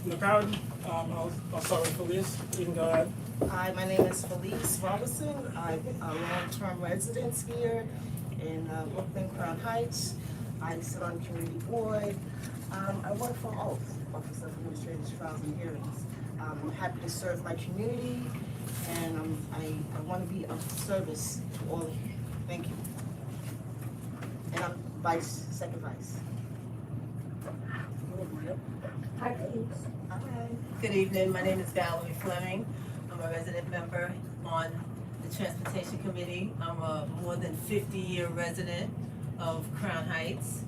in the crowd. I'll start with Felice. You can go ahead. Hi, my name is Felice Robinson. I'm a long-term resident here in Brooklyn, Crown Heights. I sit on the community board. I work for OATH, Office of Administrative Trials and Hearings. I'm happy to serve my community, and I want to be of service to all of you. Thank you. And I'm second vice. Hi, please. Hi. Good evening, my name is Valerie Fleming. I'm a resident member on the Transportation Committee. I'm a more than 50-year resident of Crown Heights.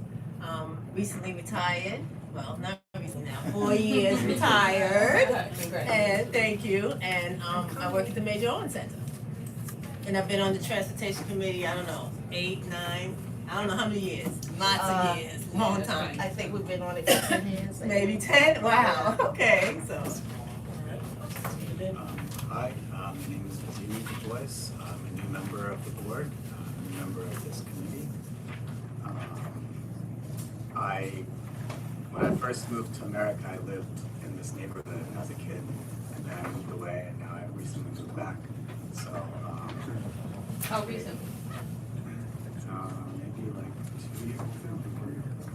Recently retired, well, not recently now, 4 years retired. And thank you, and I work at the Major Owen Center. And I've been on the Transportation Committee, I don't know, 8, 9, I don't know how many years, lots of years, long time. I think we've been on it for 10 years. Maybe 10, wow, okay, so. Hi, my name is Vladimir Joyce. I'm a new member of the board, a new member of this committee. When I first moved to America, I lived in this neighborhood as a kid, and then I moved away, and now I recently moved back. So, How recent? maybe like 2 years,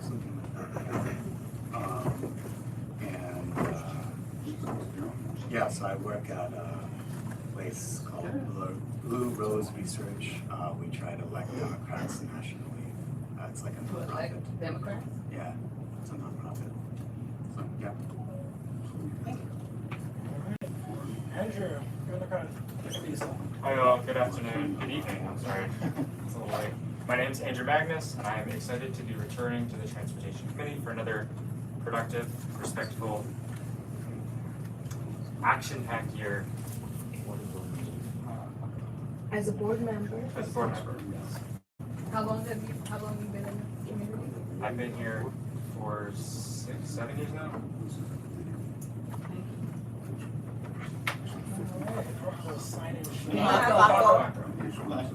something like that. Yeah, so I work at a place called Blue Rose Research. We try to elect Democrats nationally. It's like a nonprofit. Like Democrats? Yeah, it's a nonprofit. So, yeah. Andrew, you're in the crowd. Hi, good afternoon, good evening, I'm sorry, it's a little late. My name is Andrew Magnus, and I am excited to be returning to the Transportation Committee for another productive, respectful, action-packed year. As a board member? As a board member, yes. How long have you been in the community? I've been here for 6, 7 years now.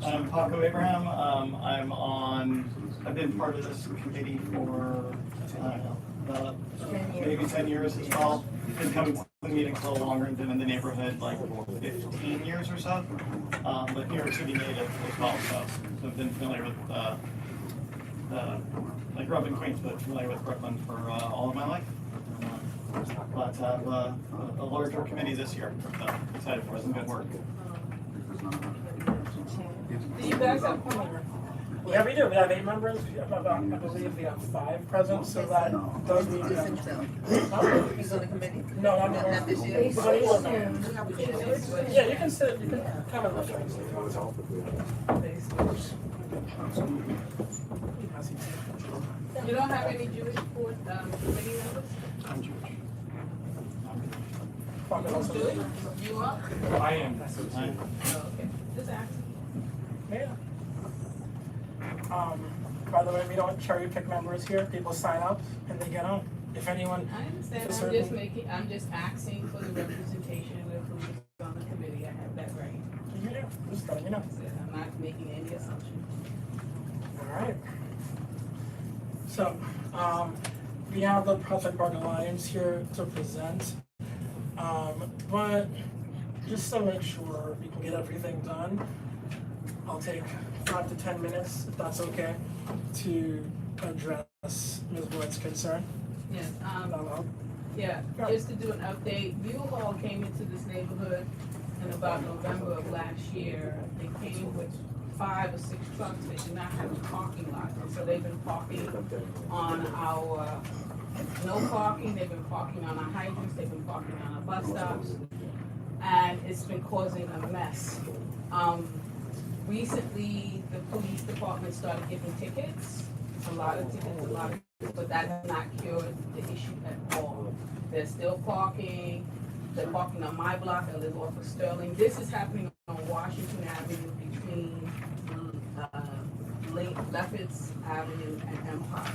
I'm Paco Abraham. I've been part of this committee for, I don't know, about maybe 10 years as well. Been coming to the meetings a little longer and been in the neighborhood like 15 years or so. But New York City native as well, so I've been familiar with, I grew up in Queens, but familiar with Brooklyn for all of my life. But a larger committee this year, so excited for some good work. Do you guys have quorum? Yeah, we do. We have 8 members. I believe we have 5 present, so that does mean He's on the committee? No, not Not anymore. this year? But you will know. Yeah, you can sit. You can come and listen. You don't have any Jewish board committee members? I'm Jewish. Jewish? You are? I am. Oh, okay. Just asking. Yeah. By the way, we don't cherry pick members here. People sign up and they get on. If anyone, I understand. I'm just asking for the representation of who's on the committee. I have that right. you do. Just letting you know. I'm not making any assumptions. All right. So, we have the Prospect Park Alliance here to present. But just to make sure we can get everything done, I'll take 5 to 10 minutes, if that's okay, to address Ms. Boyd's concern. Yes. Hello. Yeah, just to do an update, View Hall came into this neighborhood in about November of last year. They came with 5 or 6 trucks. They did not have a parking lot, and so they've been parking on our no parking. They've been parking on our hydrants. They've been parking on our bus stops, and it's been causing a mess. Recently, the police department started giving tickets, a lot of tickets, but that has not cured the issue at all. They're still parking. They're parking on my block. I live off of Sterling. This is happening on Washington Avenue between Lefferts Avenue and Empire.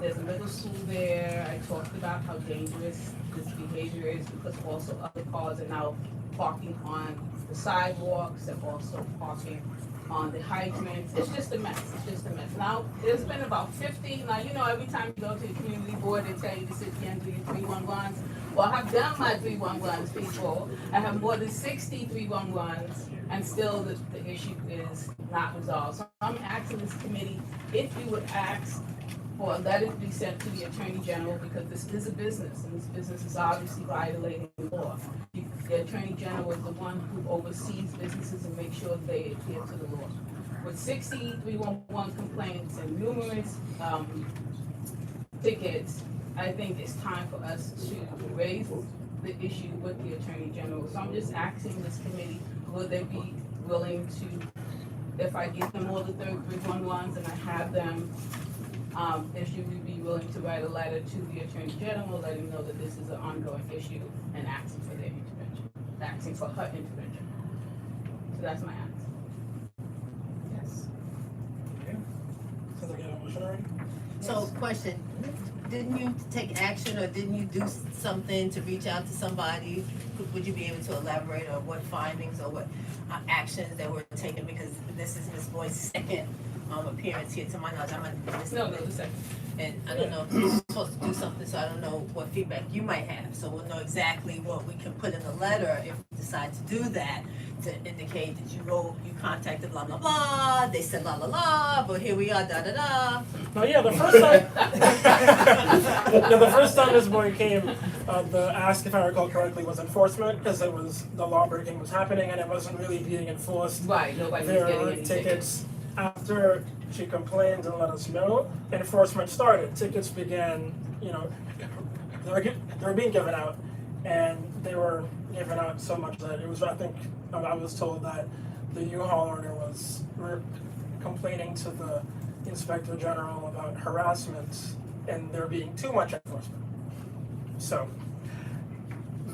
There's a middle school there. I talked about how dangerous this behavior is because also other cars are now parking on the sidewalks, they're also parking on the hydrants. It's just a mess, it's just a mess. Now, there's been about 50, now, you know, every time you go to the community board, they tell you to sit there and do your 311s. Well, I've done my 311s, people. I have more than 60 311s, and still the issue is not resolved. So I'm asking this committee if you would ask for a letter to be sent to the Attorney General, because this is a business, and this business is obviously violating the law. The Attorney General is the one who oversees businesses and makes sure they adhere to the law. With 60 311 complaints and numerous tickets, I think it's time for us to raise the issue with the Attorney General. So I'm just asking this committee, will they be willing to, if I give them all the 311s and I have them, if you would be willing to write a letter to the Attorney General, letting know that this is an ongoing issue and asking for their intervention, asking for her intervention. So that's my ask. Yes. Okay. Sounds like you have a motion already? So, question, didn't you take action or didn't you do something to reach out to somebody? Would you be able to elaborate on what findings or what actions that were taken? Because this is Ms. Boyd's second appearance here, to my knowledge. I'm not No, the second. and I don't know if you're supposed to do something, so I don't know what feedback you might have. So we'll know exactly what we can put in the letter if we decide to do that, to indicate that you wrote, you contacted blah, blah, blah, they said blah, blah, blah, but here we are, da, da, da. No, yeah, the first time, the first time this boy came, the ask, if I recall correctly, was enforcement, because it was, the law breaking was happening and it wasn't really being enforced. Right, nobody was There getting were any tickets. After she complained and let us know, enforcement started. Tickets began, you know, they were being given out, and they were given out so much that it was, I think, I was told that the U-Haul owner was complaining to the Inspector General about harassment and there being too much enforcement. So,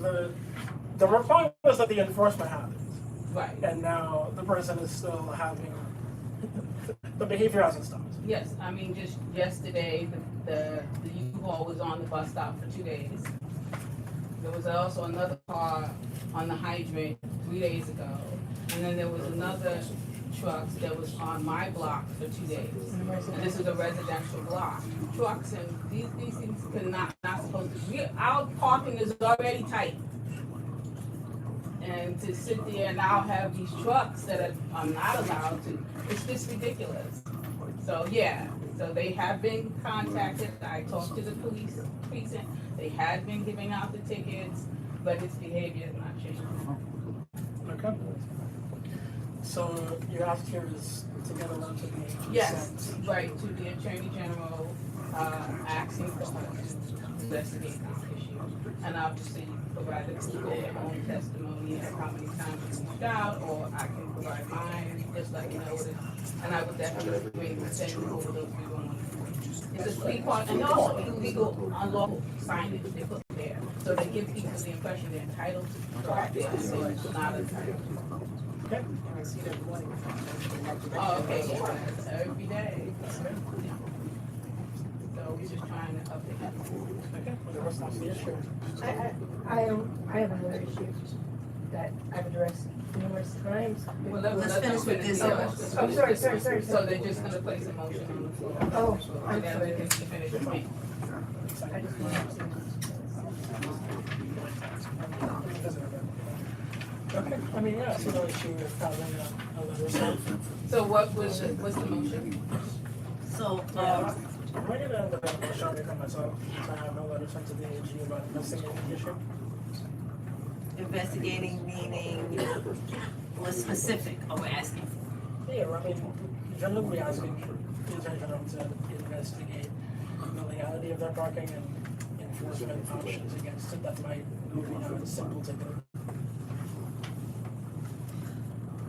the reply was that the enforcement happened, Right, and now the person is still having, the behavior hasn't stopped. yes, I mean, just yesterday, the U-Haul was on the bus stop for 2 days. There was also another car on the hydrant 3 days ago, and then there was another truck that was on my block for 2 days. And this is a residential block. Trucks and these things not supposed to, our parking is already tight. And to sit there and now have these trucks that are not allowed to, it's just ridiculous. So, yeah, so they have been contacted, I talked to the police precinct, they had been giving out the tickets, but his behavior has not changed. Okay. So your ask here is to get a letter to the AG Yes, sent. right, to the Attorney General, asking for her to investigate this issue. And obviously provide the people their own testimony of how many times we reached out, or I can provide mine, just like you know what it is. And I would definitely agree with sending over those 311. It's a three-part, and also illegal, unlawful signage they put there. So they give people the impression they're entitled to drive there, so it's not entitled. Okay. Oh, okay, yeah, every day. So we're just trying to update that. Okay. Well, what's not the issue? I have another issue that I've addressed numerous times. Well, Let's finish with this. Oh, sorry. So they're just gonna place a motion on the floor. Oh, I'm And then sorry. we can finish the meeting. I just wanted to. Okay. I mean, yeah, so no issue with having a letter sent. So what's the motion? So, I'm gonna end up with a short on myself to have a letter sent to the AG about investigating the issue. investigating meaning what specific are we asking for? Yeah, I mean, generally we asking the Attorney General to investigate the legality of their parking and enforcement options against it that might, you know, it's simple to do.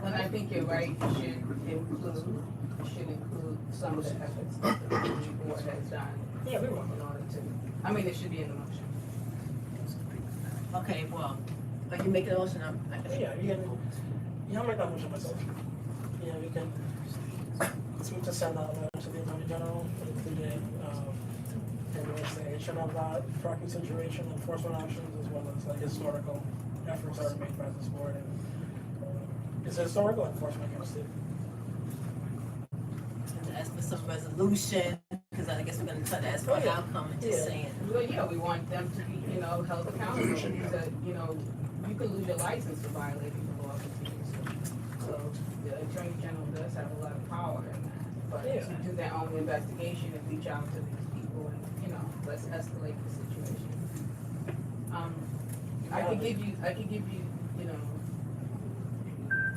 And I think you're right, it should include some of the efforts that the review board has done Yeah, we will. in order to, I mean, it should be in the motion. Okay, well, are you making a motion? Yeah, I'll make that motion myself. Yeah, we can, it's good to send out a letter to the Attorney General, including, an investigation of that parking situation, enforcement options, as well as like historical efforts are made by this board, and is there historical enforcement against it? And ask for some resolution, because I guess we're gonna try to ask for an outcome and just Yeah. saying. Well, yeah, we want them to be, held accountable, that, you could lose your license for violating the law continuously. So the Attorney General does have a lot of power in that, but Yeah. to do their own investigation and reach out to these people and, let's escalate the situation. I could give you,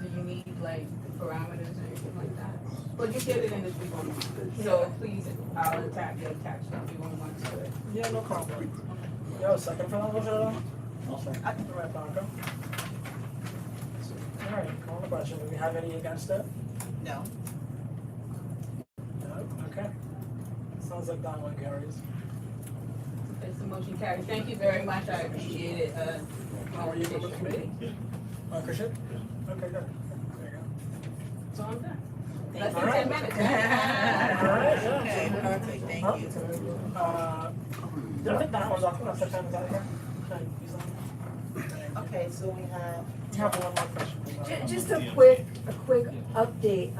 do you need like parameters or anything like that? But you get it in the 311, so please, I'll attach the 311 to it. Yeah, no problem. You have a second for that motion at all? Also, Right, Blanca. All right, call the question. Do we have any against it? No. No? Okay. Sounds like that one carries. It's the motion carried. Thank you very much. I appreciate it. How are you from the committee? Christian? Okay, good. There you go. So I'm done. Thank Less you. than 10 minutes. All right, yeah. Okay, perfect, thank you. Did I think that was off? No, September, is that here? Can I use that? Okay, so we have, You have one more question. Just a quick update.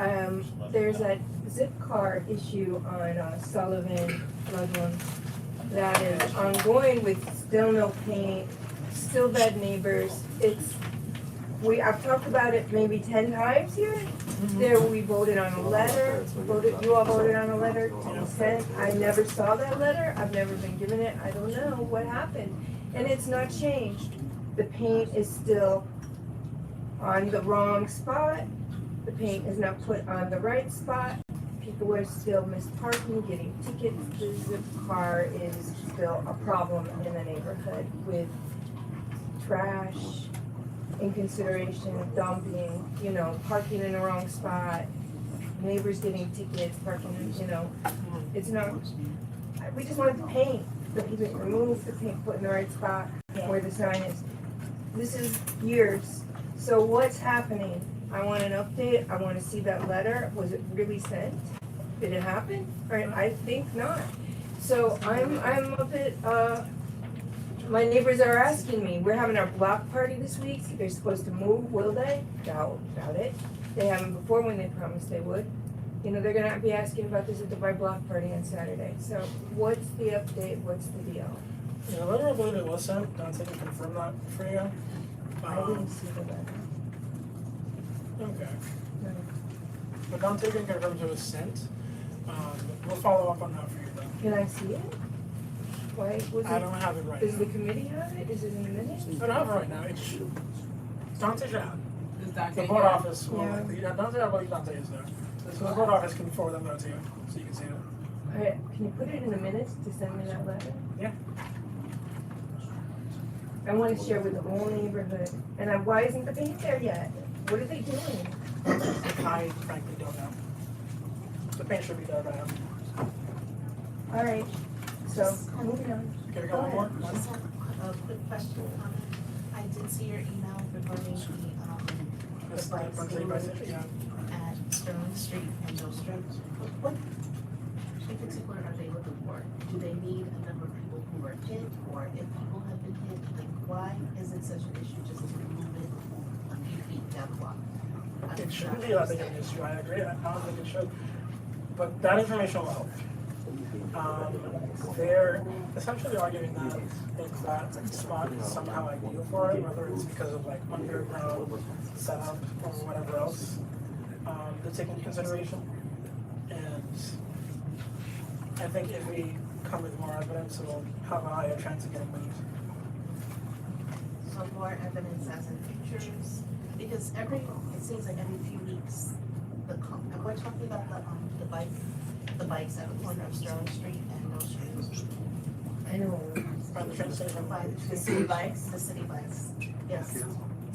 There's that zip car issue on Sullivan, Ludlam, that is ongoing with still no paint, still bad neighbors. I've talked about it maybe 10 times here. There, we voted on a letter, you all voted on a letter to be sent. I never saw that letter. I've never been given it. I don't know what happened. And it's not changed. The paint is still on the wrong spot. The paint is not put on the right spot. People are still misparking, getting tickets. The zip car is still a problem in the neighborhood with trash, inconsideration, dumping, parking in the wrong spot, neighbors getting tickets, parking, it's not, we just want the paint. The people remove the paint, put in the right spot where the sign is. This is years. So what's happening? I want an update. I want to see that letter. Was it really sent? Did it happen? Right? I think not. So I'm a bit, my neighbors are asking me, we're having our block party this week. They're supposed to move. Will they? Doubt it. They haven't before when they promised they would. They're gonna be asking about this at my block party on Saturday. So what's the update? What's the deal? Yeah, letter I believe it was sent. Dante can confirm that for you. I didn't see the letter. Okay. No. But Dante can confirm it was sent. We'll follow up on that for you though. Can I see it? Why, was I it, don't have it right does now. the committee have it? Is it in the minutes? I don't have it right now. It's Dante should have it. Does The Dante board have- office will, Yeah. Dante, I believe Dante is there. So the board office can forward them to you, so you can see it. Alright, can you put it in the minutes to send me that letter? Yeah. I wanna share with the whole neighborhood. And why isn't the paint there yet? What are they doing? I frankly don't know. The paint should be there by now. Alright, so moving on. Okay, we got one more? just have a quick question, comment. I did see your email regarding the This is bikes from being J. moved Yeah. at Sterling Street and Mill Street. What in particular are they looking for? Do they need a number of people who are hit, or if people have been hit, like why is it such an issue just to move it a few feet down the block? It shouldn't be that big of an issue, I agree, I don't think it should. But that information will help. They're essentially arguing that spot is somehow ideal for it, whether it's because of like underground setup or whatever else, to take into consideration. And I think if we come with more evidence, it'll have a higher chance of getting moved. So more evidence as in pictures, because it seems like every few weeks, and we're talking about the bikes at the corner of Sterling Street and Mill Street. I know. By the train station. The city bikes? The city bikes, yes.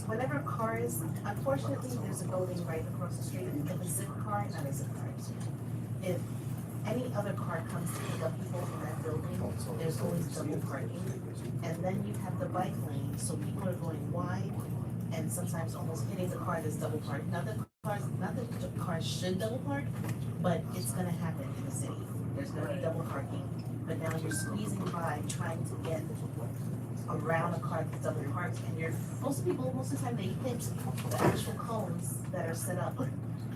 Whenever cars, unfortunately, there's a building right across the street, if a zip car, not a zip car, if any other car comes to pick up people in that building, there's always double parking. And then you have the bike lane, so people are going wide and sometimes almost hitting the car that's double parked. Not that the cars should double park, but it's gonna happen in the city. There's gonna be double parking. but now you're squeezing by trying to get around a car that's double parked, and most of the time they hit the actual cones that are set up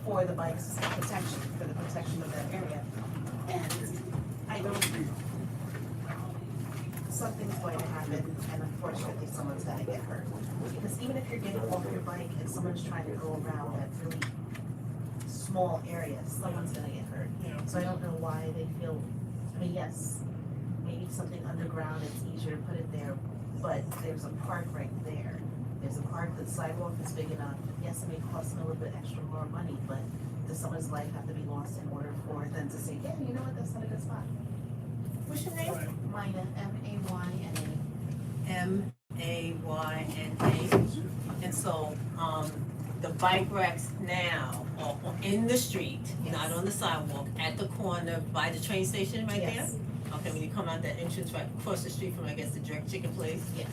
for the bike's protection, for the protection of that area. And I don't, something's going to happen, and unfortunately, someone's gonna get hurt. Because even if you're getting off your bike and someone's trying to go around that really small area, someone's gonna get hurt. Yeah. So I don't know why they feel, I mean, yes, maybe something underground, it's easier to put it there, but there's a park right there. There's a park, the sidewalk is big enough. Yes, it may cost them a little bit extra more money, but does someone's life have to be lost in order for them to say, yeah, you know what, that's not a good spot? What's your name? Right. Mina, M-A-Y-N-A. MAYNA. And so, the bike racks now are in the street, not on the sidewalk, at the corner by the train station right there? Yes. Okay, when you come out that entrance right across the street from, I guess, the jerk chicken place? Yes.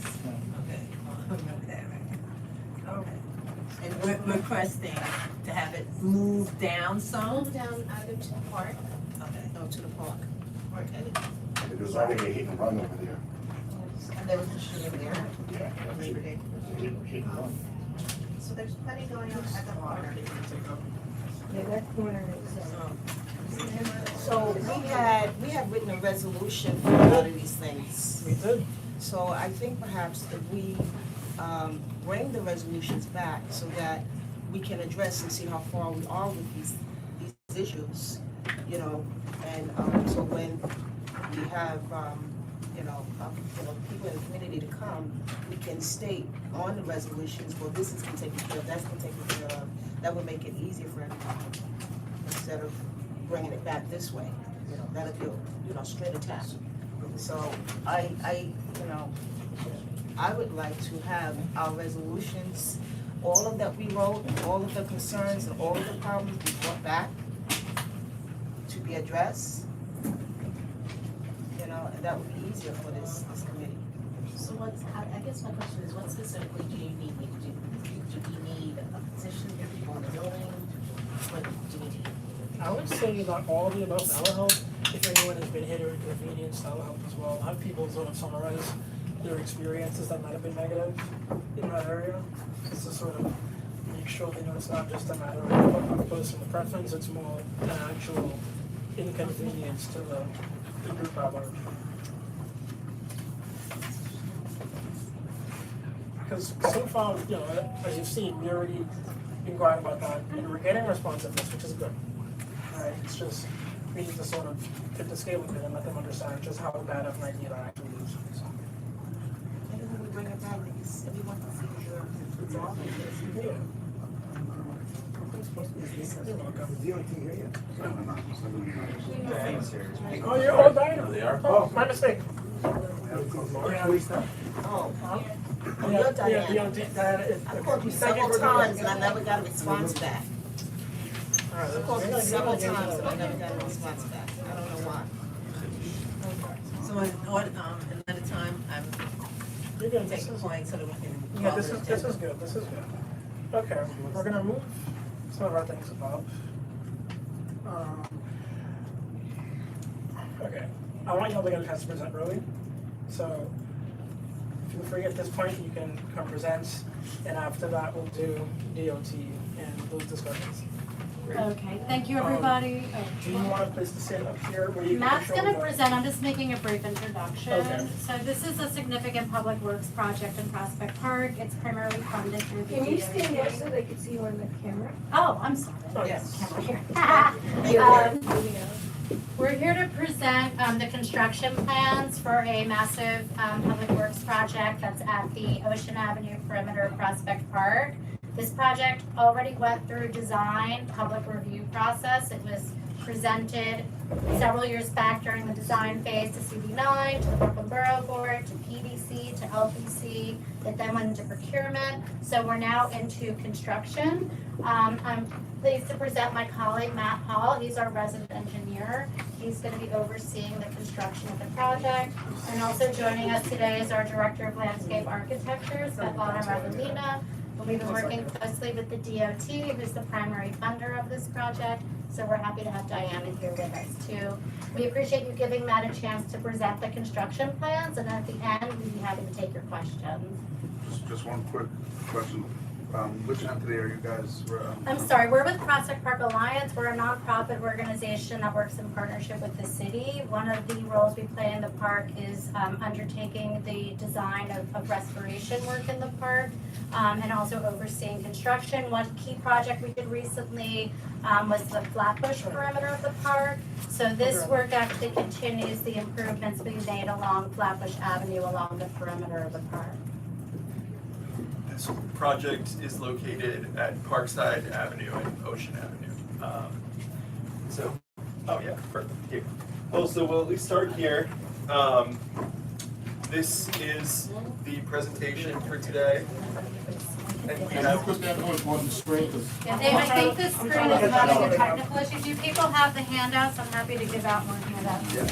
Okay, I remember that right. Okay. And we're requesting to have it moved down some? Move down either to the park Okay. or to the park. Or any, There's already a hit and run over there. and there was a shooting there. Yeah. Labor Day. Hit and run. So there's plenty going on at the park. Yeah, that corner is, So we have written a resolution for a lot of these things. We did. So I think perhaps if we bring the resolutions back so that we can address and see how far we are with these issues, you know, and so when we have people in the community to come, we can state on the resolutions, well, this has been taken care of, that's been taken care of. That would make it easier for everyone instead of bringing it back this way. You know, that'll be a straight attack. So I would like to have our resolutions, all of that we wrote, all of the concerns and all of the problems be brought back to be addressed. You know, and that would be easier for this committee. So I guess my question is, what specifically do you need me to do? Do we need a petition for people in the building? What do we need? I would say that all of the above, that'll help. If anyone has been hit or inconvenienced, that'll help as well. Have people sort of summarize their experiences that might have been negative in that area. It's to sort of make sure they know it's not just a matter of a personal preference, it's more an actual inconvenience to the group at large. Because so far, you know, as you've seen, we already inquired about that, and we're getting responsiveness, which is good. Right? It's just, we need to sort of tip the scale a bit and let them understand just how bad of an idea that actually is. So. And then when we bring it back, because everyone can see your resolve it. Yeah. You're welcome. Thanks, sir. Oh, you're all dying? They are? Oh, my mistake. Oh, Yeah, you're yeah, Diane. I called you several times and I never got a response back. I called you several times and I never got a response back. I don't know why. So another time, I'm You're good. taking points so that we can. Yeah, this is good. This is good. Okay, we're gonna move some of our things above. Okay, I want y'all to get a chance to present early, so feel free at this point, you can come present, and after that, we'll do DOT and those discussions. Okay, thank you, everybody. Do you want a place to sit up here where you can Matt's control gonna the- present, I'm just making a brief introduction. Okay. So this is a significant public works project in Prospect Park. It's primarily funded through the can you DOT. stand there so they can see you on the camera? Oh, I'm sorry. Oh, Yes. Camera here. you. We're here to present the construction plans for a massive public works project that's at the Ocean Avenue perimeter of Prospect Park. This project already went through design, public review process. It was presented several years back during the design phase to CD9, to the Brooklyn Borough Board, to PDC, to LPC. It then went into procurement. So we're now into construction. I'm pleased to present my colleague, Matt Hall. He's our resident engineer. He's going to be overseeing the construction of the project. And also joining us today is our Director of Landscape Architecture, Svetlana Ravelina. We've been working closely with the DOT, who's the primary funder of this project, so we're happy to have Diana here with us too. We appreciate you giving Matt a chance to present the construction plans, and at the end, we'd be happy to take your questions. Just one quick question. Which entity are you guys? I'm sorry, we're with Prospect Park Alliance. We're a nonprofit organization that works in partnership with the city. One of the roles we play in the park is undertaking the design of restoration work in the park, and also overseeing construction. One key project we did recently was the Flatbush perimeter of the park. So this work actually continues the improvements being made along Flatbush Avenue along the perimeter of the park. This project is located at Parkside Avenue and Ocean Avenue. Oh yeah, perfect. Here. Well, so we'll at least start here. This is the presentation for today. And we have put that on the screen, 'cause Yeah, Dave, I think the screen is having a technical issue. Do people have the handouts? I'm happy to give out more handouts. Thank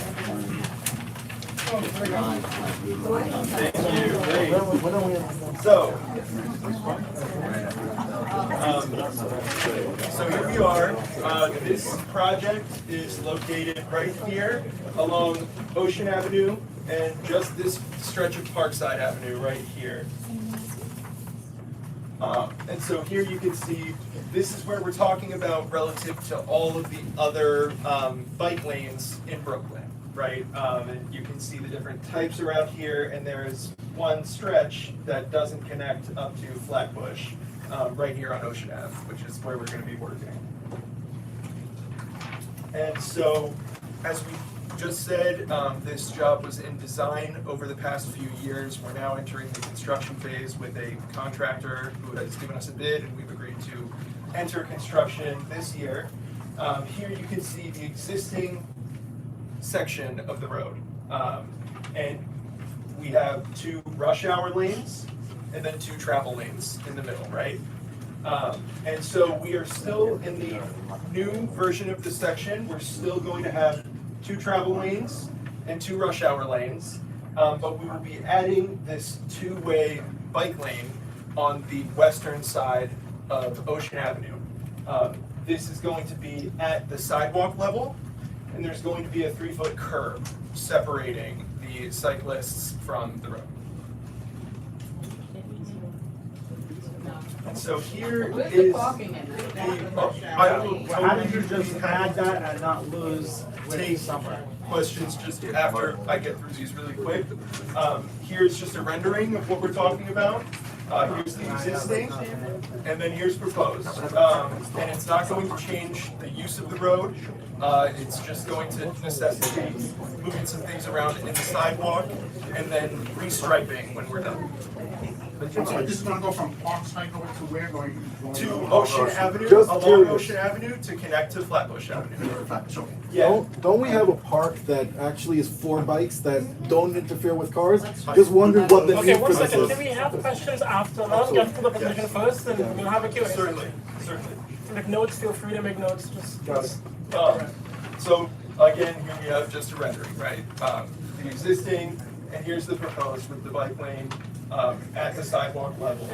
you. Great. So here we are. This project is located right here along Ocean Avenue and just this stretch of Parkside Avenue right here. And so here you can see this is where we're talking about relative to all of the other bike lanes in Brooklyn. Right, and you can see the different types around here, and there is one stretch that doesn't connect up to Flatbush, right here on Ocean Ave, which is where we're going to be working. And so, as we just said, this job was in design over the past few years. We're now entering the construction phase with a contractor who has given us a bid, and we've agreed to enter construction this year. Here you can see the existing section of the road, and we have 2 rush hour lanes and then 2 travel lanes in the middle, right? And so we are still in the new version of the section. We're still going to have 2 travel lanes and 2 rush hour lanes, but we will be adding this 2-way bike lane on the western side of Ocean Avenue. This is going to be at the sidewalk level, and there's going to be a 3-foot curb separating the cyclists from the road. And so here Where's is the parking in there? How did you just add that and not lose take questions just after I get through these really quick. Here's just a rendering of what we're talking about. Here's the existing, and then here's proposed. And it's not going to change the use of the road. It's just going to necessitate moving some things around in the sidewalk and then restriping when we're done. So this is gonna go from Parkside over to where, going? To Ocean Avenue, Just along curious. Ocean Avenue to connect to Flatbush Avenue. So, Yeah. Don't we have a park that actually is for bikes that don't interfere with cars? Just wondering what the Okay, need one for this second, is. can we have questions after that? Get to the presentation first, and we'll have a Q&A. Certainly. Make notes, feel free to make notes, just. Got it. So again, here we have just a rendering, right? The existing, and here's the proposed with the bike lane at the sidewalk level,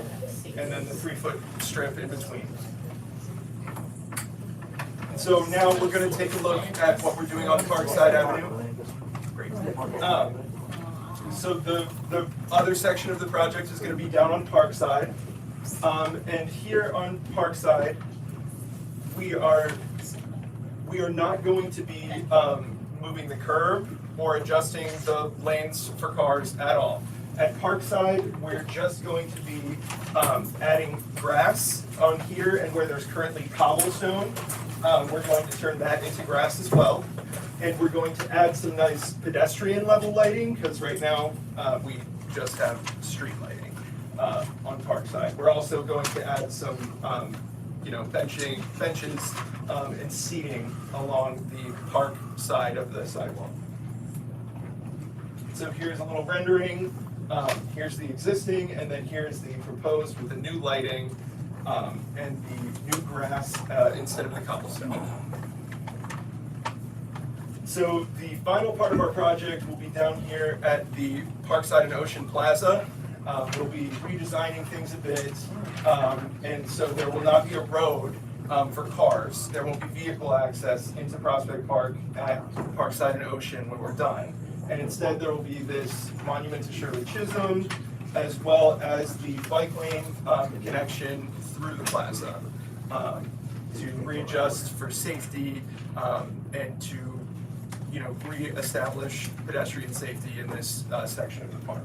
and then the 3-foot strip in between. And so now we're going to take a look at what we're doing on Parkside Avenue. Great. So the other section of the project is going to be down on Parkside, and here on Parkside, we are not going to be moving the curb or adjusting the lanes for cars at all. At Parkside, we're just going to be adding grass on here, and where there's currently cobblestone, we're going to turn that into grass as well. And we're going to add some nice pedestrian level lighting, because right now we just have street lighting on Parkside. We're also going to add some benches and seating along the park side of the sidewalk. So here's a little rendering. Here's the existing, and then here's the proposed with the new lighting and the new grass instead of the cobblestone. So the final part of our project will be down here at the Parkside and Ocean Plaza. We'll be redesigning things a bit, and so there will not be a road for cars. There won't be vehicle access into Prospect Park at Parkside and Ocean when we're done. And instead, there will be this monument to Shirley Chisholm, as well as the bike lane connection through the plaza to readjust for safety and to, reestablish pedestrian safety in this section of the park.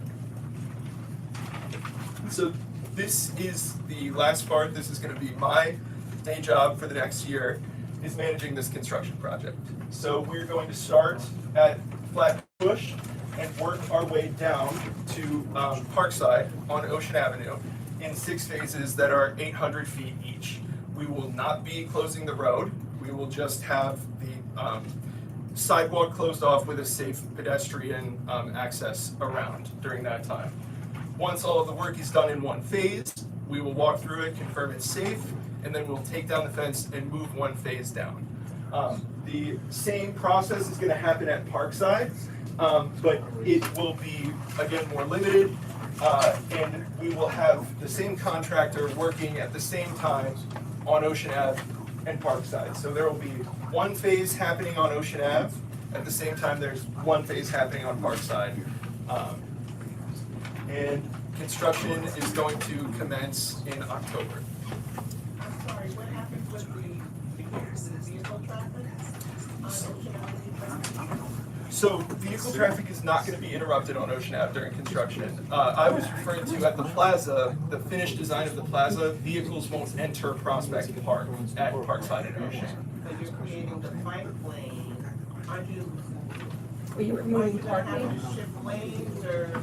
So this is the last part. This is going to be my day job for the next year, is managing this construction project. So we're going to start at Flatbush and work our way down to Parkside on Ocean Avenue in 6 phases that are 800 feet each. We will not be closing the road. We will just have the sidewalk closed off with a safe pedestrian access around during that time. Once all of the work is done in one phase, we will walk through it, confirm it's safe, and then we'll take down the fence and move one phase down. The same process is going to happen at Parkside, but it will be, again, more limited, and we will have the same contractor working at the same time on Ocean Ave and Parkside. So there will be one phase happening on Ocean Ave, at the same time there's one phase happening on Parkside. And construction is going to commence in October. I'm sorry, what happens with the vehicle traffic on Ocean Avenue? So vehicle traffic is not going to be interrupted on Ocean Ave during construction. I was referring to at the plaza, the finished design of the plaza, vehicles won't enter Prospect Park at Parkside and Ocean. So you're creating the bike lane, aren't you? Are you Are moving you gonna parking? have to shift lanes or?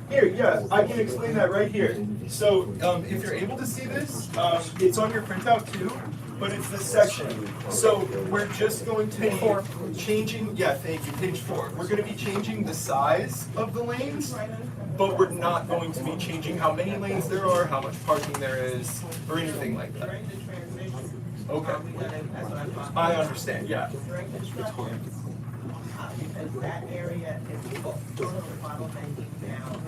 Here, yeah, I can explain that right here. So if you're able to see this, it's on your printout too, but it's this section. So we're just going to be changing, yeah, thank you, page 4. We're going to be changing the size of the lanes, but we're not going to be changing how many lanes there are, how much parking there is, or anything like that. During the transition, Okay, are we gonna, that's what I'm talking I about. understand, yeah. During construction, because that area is sort of bottlenecking down.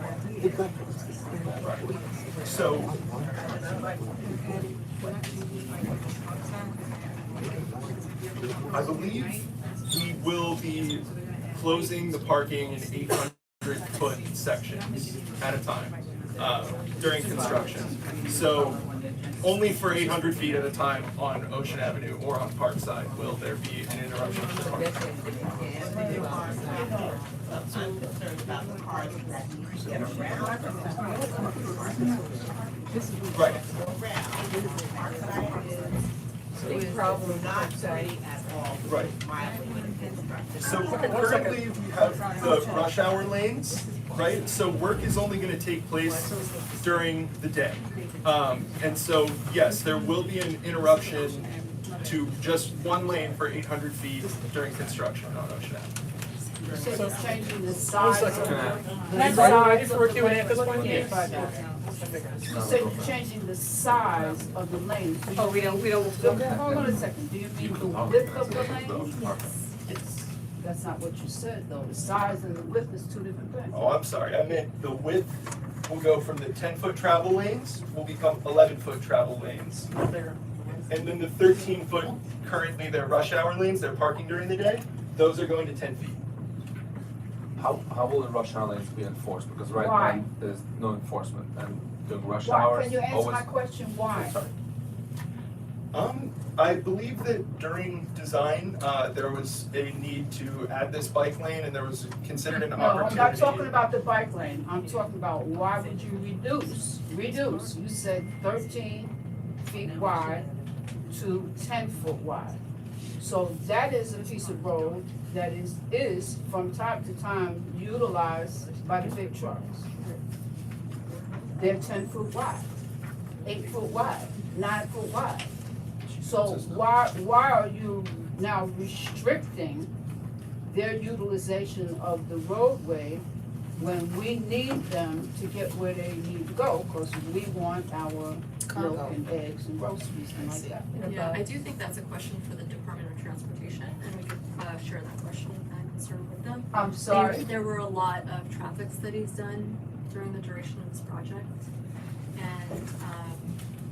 So I believe we will be closing the parking in 800-foot sections at a time during construction. So only for 800 feet at a time on Ocean Avenue or on Parkside will there be an interruption to the parking. I'm concerned about the cars that get around. Right. Big problem, not ready at all. Right. Mildly constructed. So currently we have the rush hour lanes, right? So work is only gonna take place during the day. And so, yes, there will be an interruption to just one lane for 800 feet during construction on Ocean Avenue. So you're changing the size of So you're changing the size of the lane. So We don't. hold on a second, do you mean the width of the lane? That's not what you said though, the size and the width is 2 different things. Oh, I'm sorry, I meant the width will go from the 10-foot travel lanes will become 11-foot travel lanes. And then the 13-foot, currently they're rush hour lanes, they're parking during the day, those are going to 10 feet. How will the rush hour lanes be enforced? Because right Why? now, there's no enforcement, and during rush Why, hours, can you answer always. my question, why? Sorry. I believe that during design, there was a need to add this bike lane and there was considered an No, opportunity. I'm not talking about the bike lane, I'm talking about why would you reduce, you said 13 feet wide to 10 foot wide. So that is a piece of road that is from time to time utilized by the big trucks. They're 10 foot wide, 8 foot wide, 9 foot wide. So why are you now restricting their utilization of the roadway when we need them to get where they need to go? Because we want our milk and eggs and groceries and like that. Yeah, I do think that's a question for the Department of Transportation, and we could share that question and concern with them. I'm sorry. There were a lot of traffic studies done during the duration of this project. And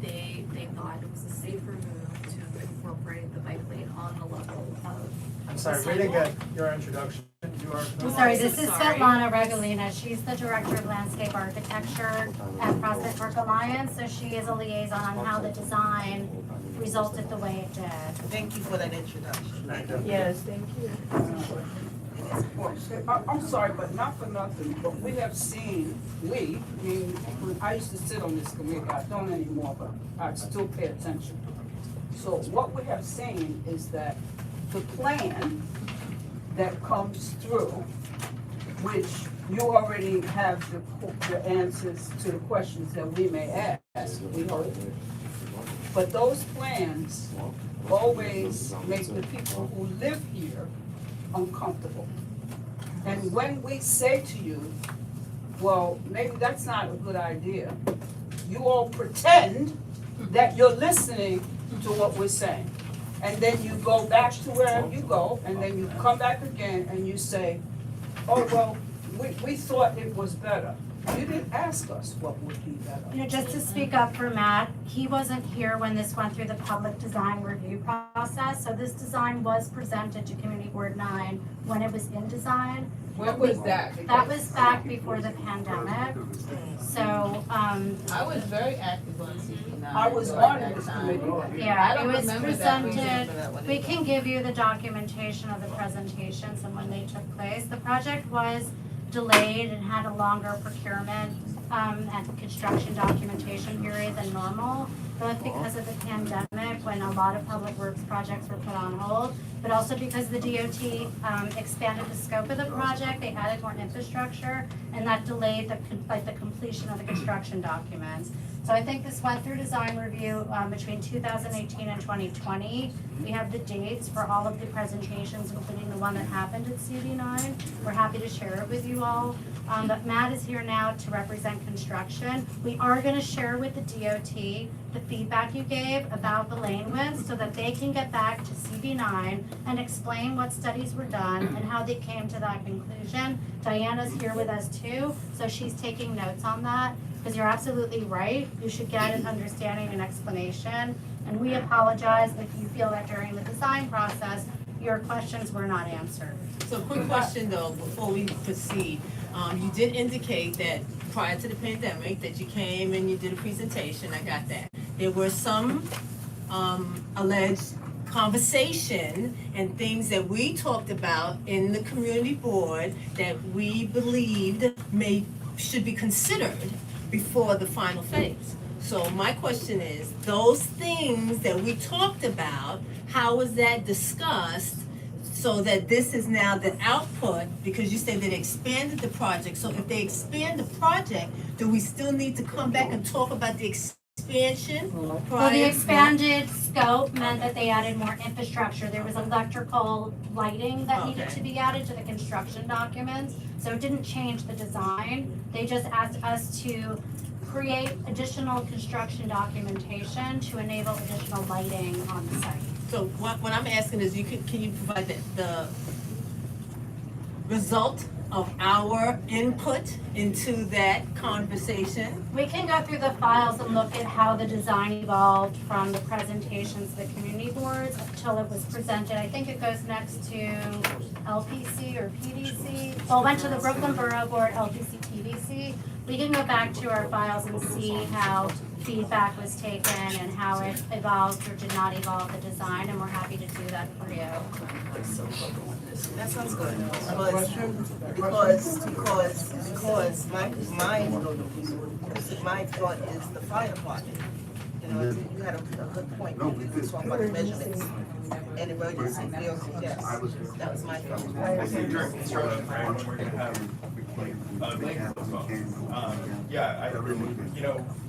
they thought it was a safer move to incorporate the bike lane on the level of. I'm sorry, we didn't get your introduction. You are. I'm sorry, this so is sorry. Svetlana Regalina. She's the Director of Landscape Architecture at Prospect Park Alliance, so she is a liaison on how the design resulted the way it did. Thank you for that introduction. Yes, thank you. It is important. I'm sorry, but not for nothing, but we have seen, when I used to sit on this committee, I don't anymore, but I still pay attention. So what we have seen is that the plan that comes through, which you already have the answers to the questions that we may ask, we hope. But those plans always make the people who live here uncomfortable. And when we say to you, well, maybe that's not a good idea, you all pretend that you're listening to what we're saying. And then you go back to wherever you go, and then you come back again and you say, oh, well, we thought it was better. You didn't ask us what would be better. You know, just to speak up for Matt, he wasn't here when this went through the public design review process. So this design was presented to Community Board 9 when it was in design. When was that? That was back before the pandemic. So, I was very active on CP9. I was on this committee. yeah, I it don't was remember that being presented. We can give you the documentation of the presentations and when they took place. The project was delayed and had a longer procurement and construction documentation period than normal, both because of the pandemic when a lot of public works projects were put on hold, but also because the DOT expanded the scope of the project, they added more infrastructure, and that delayed the completion of the construction documents. So I think this went through design review between 2018 and 2020. We have the dates for all of the presentations, including the one that happened at CD9. We're happy to share it with you all. But Matt is here now to represent construction. We are going to share with the DOT the feedback you gave about the lane width so that they can get back to CB9 and explain what studies were done and how they came to that conclusion. Diana's here with us too, so she's taking notes on that. Because you're absolutely right, you should get an understanding and explanation. And we apologize if you feel that during the design process, your questions were not answered. So quick question though, before we proceed. You did indicate that prior to the pandemic that you came and you did a presentation, I got that. There were some alleged conversation and things that we talked about in the community board that we believed should be considered before the final phase. So my question is, those things that we talked about, how was that discussed so that this is now the output? Because you said that they expanded the project. So if they expand the project, do we still need to come back and talk about the expansion? Well, the expanded scope meant that they added more infrastructure. There was electrical lighting that needed to be added to the construction documents. So it didn't change the design. They just asked us to create additional construction documentation to enable additional lighting on the site. So what I'm asking is, can you provide the result of our input into that conversation? We can go through the files and look at how the design evolved from the presentations to the community boards until it was presented. I think it goes next to LPC or PDC. Well, it went to the Brooklyn Borough Board, LPC, PDC. We can go back to our files and see how feedback was taken and how it evolved or did not evolve the design, and we're happy to do that for you. That sounds good. Because my thought is the fire department. You know, you had a good point. You talk about the measurements and emergency vehicles. Yes, that was my thought. I think during construction, right, we're gonna have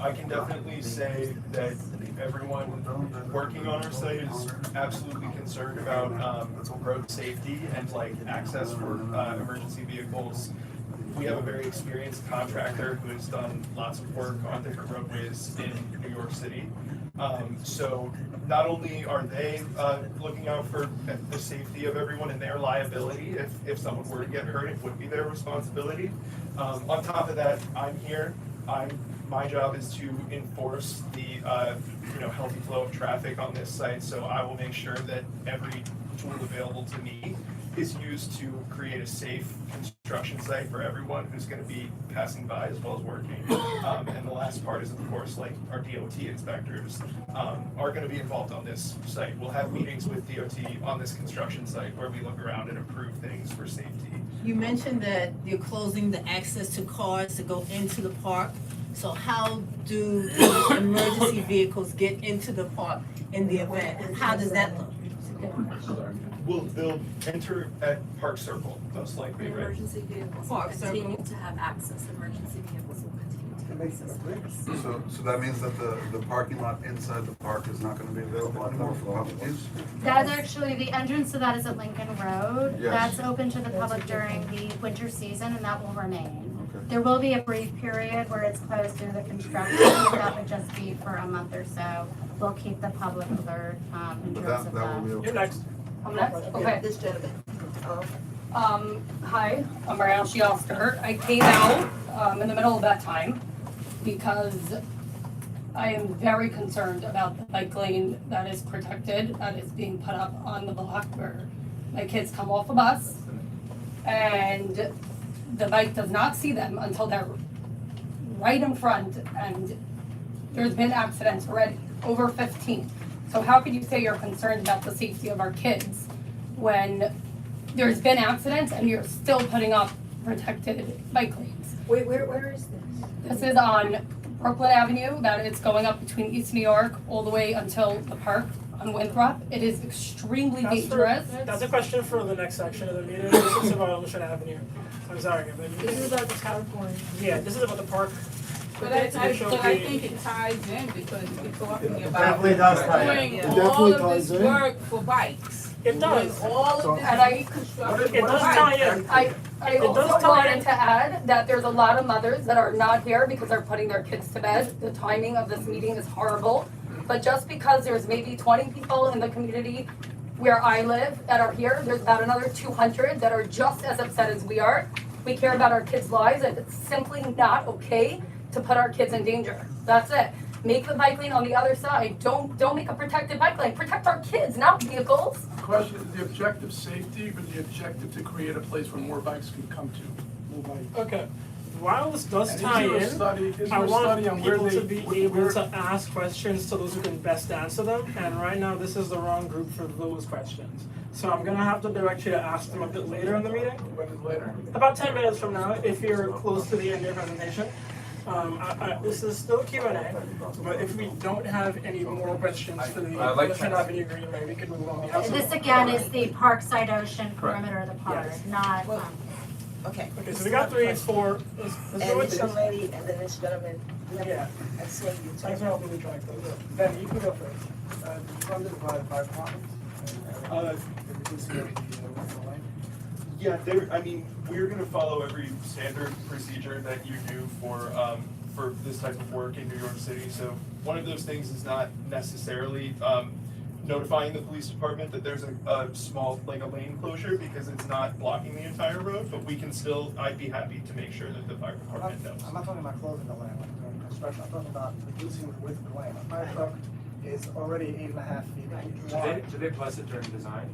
I can definitely say that everyone working on our site is absolutely concerned about road safety and like access for emergency vehicles. We have a very experienced contractor who has done lots of work on different roadways in New York City. So not only are they looking out for the safety of everyone and their liability, if someone were to get hurt, it would be their responsibility. On top of that, I'm here. My job is to enforce the healthy flow of traffic on this site. So I will make sure that every tool available to me is used to create a safe construction site for everyone who's going to be passing by as well as working. And the last part is, of course, like our DOT inspectors are going to be involved on this site. We'll have meetings with DOT on this construction site where we look around and approve things for safety. You mentioned that you're closing the access to cars to go into the park. So how do the emergency vehicles get into the park in the event? And how does that look? They'll enter at Park Circle, most likely, right? Emergency vehicles will continue to have access, emergency vehicles will continue to have access. So that means that the parking lot inside the park is not gonna be available anymore for public use? That's actually, the entrance to that is at Lincoln Road. Yes. That's open to the public during the winter season, and that will remain. Okay. There will be a brief period where it's closed due to the construction, but that would just be for a month or so. We'll keep the public alert in But terms of that will be that. okay. You're next. I'm next, okay, this gentleman. Hi, I'm Marielle Shioster. I came out in the middle of that time because I am very concerned about the bike lane that is protected, that is being put up on the block where my kids come off a bus and the bike does not see them until they're right in front, and there's been accidents already, over 15. So how could you say you're concerned about the safety of our kids when there's been accidents and you're still putting up protected bike lanes? Wait, where is this? This is on Brooklyn Avenue, that it's going up between East New York all the way until the park on Winthrop. It is extremely dangerous. That's a question for the next section of the meeting. This is about Ocean Avenue. I'm sorry, but This is about the PowerPoint. yeah, this is about the park. But I think it ties in because we're talking about definitely does tie in. doing It all definitely of ties this in. work for bikes. It does. Doing all of And I- this construction It for does bikes. tie in. I does also tie wanted in. to add that there's a lot of mothers that are not here because they're putting their kids to bed. The timing of this meeting is horrible. But just because there's maybe 20 people in the community where I live that are here, there's about another 200 that are just as upset as we are. We care about our kids' lives, and it's simply not okay to put our kids in danger. That's it. Make the bike lane on the other side. Don't make a protected bike lane. Protect our kids, not vehicles. The question is the objective safety or the objective to create a place where more bikes can come to? Okay. While this does And tie is there a in, study- is I there a want study on where people to they- be able where- to ask questions to those who can best answer them, and right now this is the wrong group for those questions. So I'm gonna have to direct you to ask them a bit later in the meeting, When is later? about 10 minutes from now, if you're close to the end of your presentation. This is still Q&A, but if we don't have any more questions for the I like Ocean that. Avenue Greenway, we can move on. We have some- This again is the Parkside Ocean perimeter of the park, Yes. not, Okay. Okay, so we got 3, 4, let's go And with this this. young lady, and then this gentleman. Yeah. I say you. Thanks for helping me track those. Ben, you can go first. Funded by departments? Yeah, we're gonna follow every standard procedure that you do for this type of work in New York City. So one of those things is not necessarily notifying the police department that there's a small, like a lane closure, because it's not blocking the entire road, but we can still, I'd be happy to make sure that the fire department knows. I'm not talking about closing the lane, I'm talking construction, I'm talking about reducing the width of the lane. A fire truck is already 8.5 feet wide. Do they bless it during design?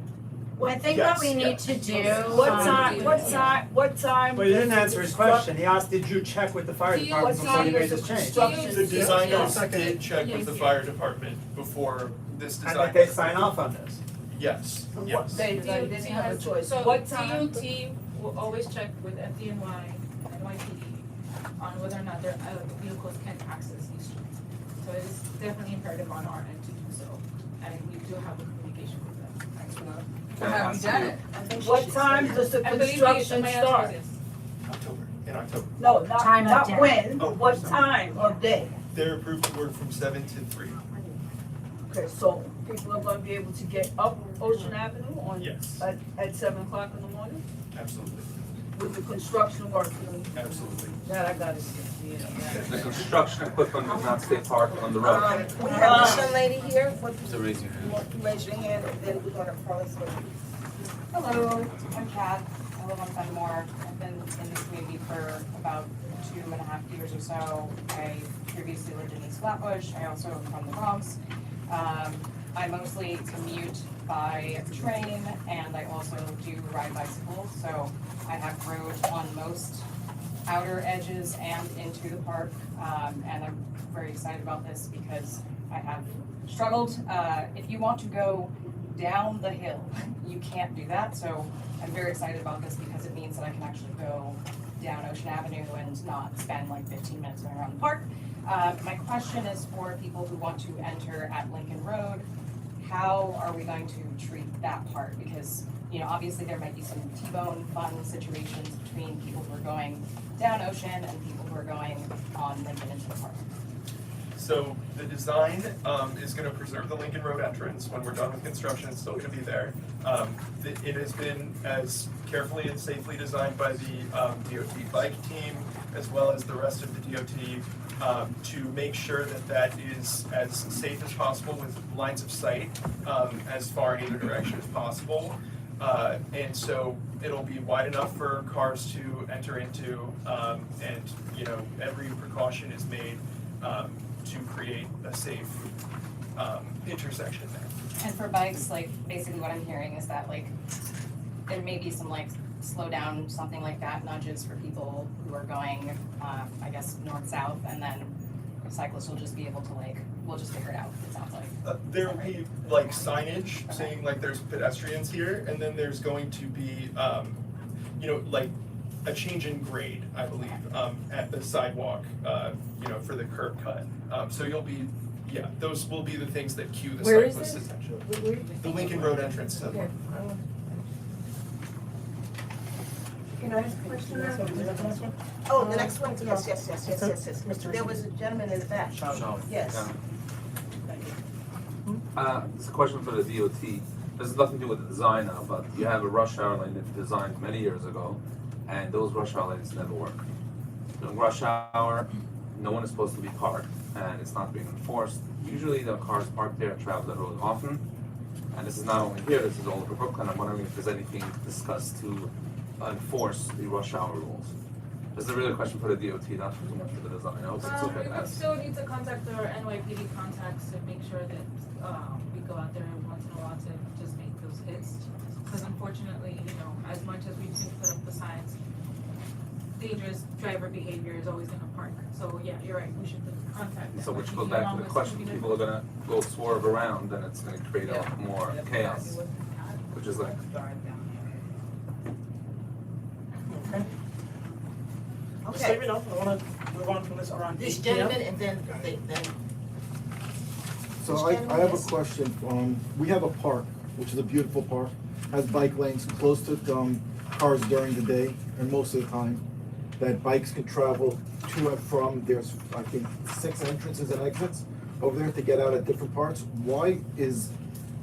well, I think what we need to do. What time? Well, you didn't answer his question. He asked, did you check with the fire Do you- department what before you time made is this the change? construction? The designers Yes. did check with the Yes. fire department before this design. And did they sign off on this? Yes, yes. They didn't have a choice. So What time? DOT will always check with FDNY and NYPD on whether or not their vehicles can access these streets. So it is definitely imperative on our end to do so, and we do have a communication with them. Thanks for that. Have you done it? What time does the I believe construction my answer start? is yes. October, in October. No, Time of not day. when, Oh. what time of day? They're approved to work from 7 to 3. Okay, so people are gonna be able to get up Ocean Avenue Yes. at 7 o'clock in the morning? Absolutely. with the construction working, Absolutely. that I gotta see, yeah. The construction equipment will not stay parked on the road. We have this young lady here, what, So raise your you hand. want to raise your hand, and then we're gonna promise with you. Hello, I'm Kat. I live on Fenimore. I've been in this community for about 2.5 years or so. I previously lived in East Flatbush. I also am from the Bronx. I mostly commute by train and I also do ride bicycles. So I have rode on most outer edges and into the park. And I'm very excited about this because I have struggled. If you want to go down the hill, you can't do that. So I'm very excited about this because it means that I can actually go down Ocean Avenue and not spend like 15 minutes going around the park. My question is for people who want to enter at Lincoln Road. How are we going to treat that part? Because, you know, obviously there might be some T-bone fun situations between people who are going down Ocean and people who are going on Lincoln into the park. So the design is going to preserve the Lincoln Road entrance. When we're done with construction, it's still going to be there. It has been as carefully and safely designed by the DOT bike team as well as the rest of the DOT to make sure that that is as safe as possible with lines of sight as far in either direction as possible. And so it'll be wide enough for cars to enter into, and you know, every precaution is made to create a safe intersection there. And for bikes, like basically what I'm hearing is that like there may be some like slow down, something like that, nudges for people who are going, I guess, north-south, and then cyclists will just be able to like, we'll just figure it out, it sounds like. There will be like signage saying like there's pedestrians here, and then there's going to be, you know, like a change in grade, I believe, at the sidewalk, you know, for the curb cut. So you'll be, yeah, those will be the things that cue the Where is cyclist's this? attention. The Lincoln Road entrance to the Okay. Can I ask a question now? Oh, the next one, yes. There was a gentleman in the back. Yes. It's a question for the DOT. This has nothing to do with the design now, but you have a rush hour lane that you designed many years ago, and those rush hour lanes never work. During rush hour, no one is supposed to be parked, and it's not being enforced. Usually the cars parked there travel the road often, and this is not only here, this is all over Brooklyn. I'm wondering if there's anything discussed to enforce the rush hour rules. This is a really question for the DOT, not so much for the design. I hope it's okay to We ask. still need to contact our NYPD contacts to make sure that we go out there once in a while to just make those hits. Because unfortunately, you know, as much as we can put up the signs, dangerous driver behavior is always gonna park. So yeah, you're right, we should contact them. So which goes back to the question, people are gonna go swerve around, and it's gonna create a lot more chaos, which is like, Okay. Just so you know, I wanna move on from this around This 8 p.m. gentleman and then. So I have a question. We have a park, which is a beautiful park, has bike lanes close to cars during the day and most of the time, that bikes can travel to and from. There's, I think, 6 entrances and exits over there to get out at different parts. Why is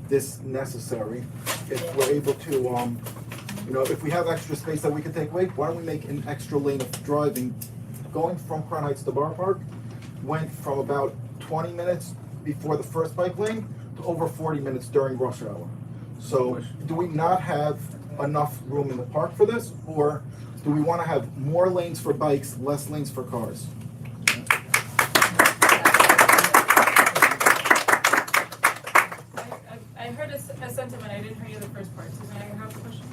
this necessary if we're able to, you know, if we have extra space that we can take away, why don't we make an extra lane of driving? Going from Crown Heights to Borough Park went from about 20 minutes before the first bike lane to over 40 minutes during rush hour. So do we not have enough room in the park for this, or do we want to have more lanes for bikes, less lanes for cars? I heard a sentiment, I didn't hear the first part, so may I have the question?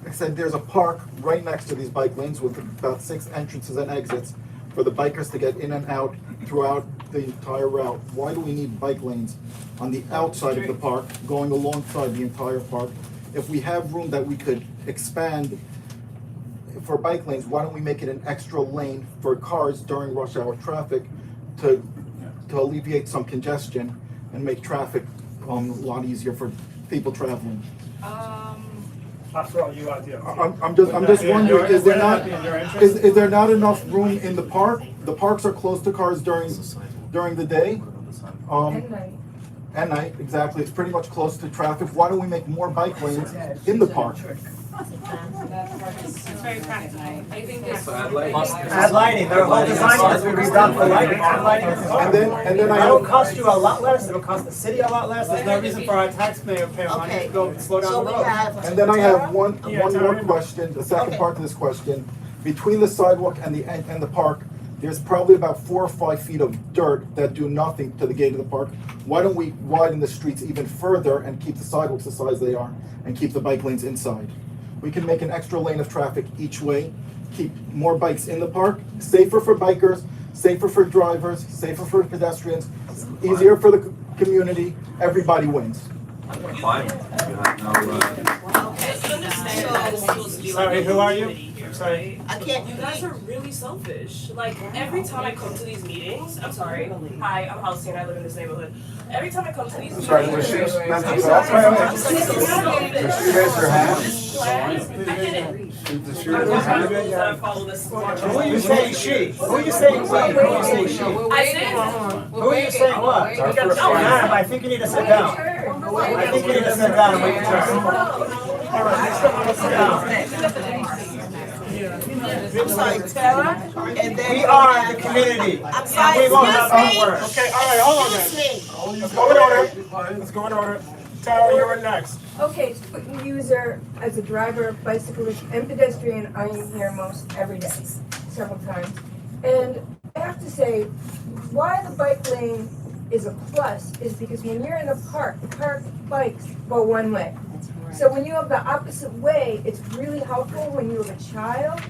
I said there's a park right next to these bike lanes with about 6 entrances and exits for the bikers to get in and out throughout the entire route. Why do we need bike lanes on the outside of the park, going alongside the entire park? If we have room that we could expand for bike lanes, why don't we make it an extra lane for cars during rush hour traffic to alleviate some congestion and make traffic a lot easier for people traveling? After all, you idea. I'm just wondering, is there not enough room in the park? The parks are closed to cars during the day. At night. At night, exactly. It's pretty much close to traffic. Why don't we make more bike lanes in the park? It's very practical. I think it's. So add lighting. Add lighting, their whole design has to be redone for lighting, add lighting is And then I It'll have, cost you a lot less, it'll cost the city a lot less, there's no reason for our taxpayer to pay money to go slow down the road. and then I have one more question, the second part to this question. Between the sidewalk and the park, there's probably about 4 or 5 feet of dirt that do nothing to the gate of the park. Why don't we widen the streets even further and keep the sidewalks the size they are and keep the bike lanes inside? We can make an extra lane of traffic each way, keep more bikes in the park, safer for bikers, safer for drivers, safer for pedestrians, easier for the community, everybody wins. Fine. You have no, Sorry, who are you? I'm sorry. I can't. You guys are really selfish. Like, every time I come to these meetings, I'm sorry. Hi, I'm Halsey and I live in this neighborhood. Every time I come to these meetings. Sorry, was she meant I'm to sorry. talk? Just like, it's so Did she raise her hand? I didn't. Did she I'm raise her not hand? rules that I follow this. Who are you saying she? Who are you saying we? Who are you saying she? I said. Who are you saying what? Ma'am, I think you need to sit down. I think you need to sit down and wait your turn. All right, sit down. I'm sorry, Tara, and then. We are the community. I'm sorry, We won't have excuse our me. word. Okay, all right, hold on then. Let's go in order. Let's go in order. Tara, you're next. Okay, as a foot user, as a driver, bicyclist, and pedestrian, I am here most every day, several times. And I have to say, why the bike lane is a plus is because when you're in the park bikes go one way. So when you have the opposite way, it's really helpful when you have a child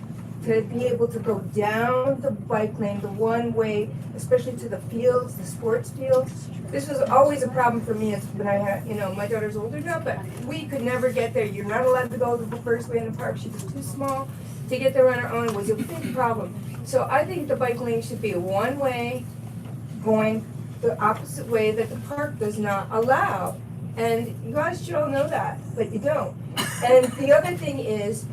to be able to go down the bike lane, the one way, especially to the fields, the sports fields. This was always a problem for me when I had, my daughter's older now, but we could never get there. You're not allowed to go the first way in the park. She was too small to get there on her own. It was a big problem. So I think the bike lane should be a one way going the opposite way that the park does not allow. And you guys should all know that, but you don't. And the other thing is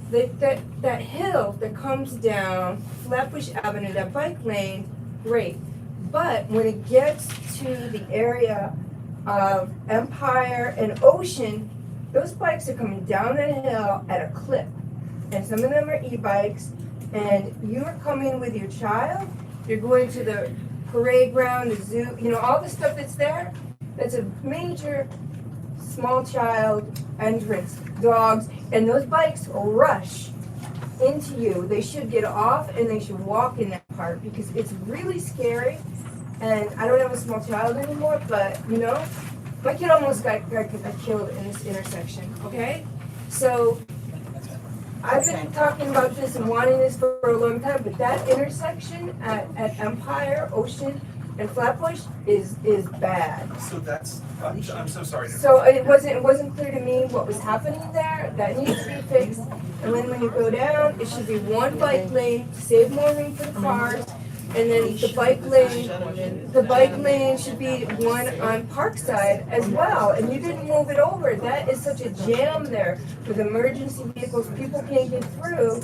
that hill that comes down Flatbush Avenue, that bike lane, great. But when it gets to the area of Empire and Ocean, those bikes are coming down that hill at a clip. And some of them are e-bikes, and you're coming with your child, you're going to the parade ground, the zoo, all the stuff that's there. That's a major small child entrance, dogs, and those bikes rush into you. They should get off and they should walk in that part because it's really scary. And I don't have a small child anymore, but my kid almost got killed in this intersection, okay? So I've been talking about this and wanting this for a long time, but that intersection at Empire, Ocean, and Flatbush is bad. So that's, I'm so sorry. So it wasn't clear to me what was happening there. That needs to be fixed. And then when you go down, it should be one bike lane to save more room for the cars. And then the bike lane should be one on Parkside as well. And you didn't move it over. That is such a jam there with emergency vehicles. People can't get through.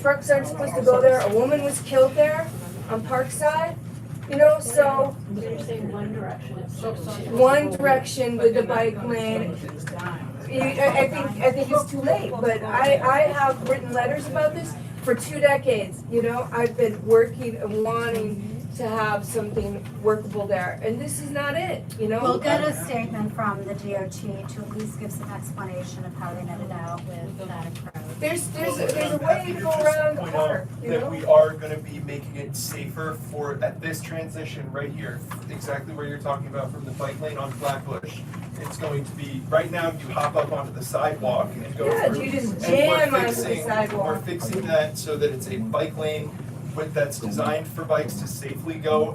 Trucks aren't supposed to go there. A woman was killed there on Parkside. So one direction with the bike lane. I think it's too late, but I have written letters about this for 2 decades. I've been working and wanting to have something workable there, and this is not it. We'll get a statement from the DOT to at least give some explanation of how they netted out with that approach. There's a way to go around the park, That we are gonna be making it safer at this transition right here, exactly where you're talking about from the bike lane on Flatbush. It's going to be, right now, you hop up onto the sidewalk and go through. You just And jam we're onto the fixing- sidewalk. We're fixing that so that it's a bike lane that's designed for bikes to safely go,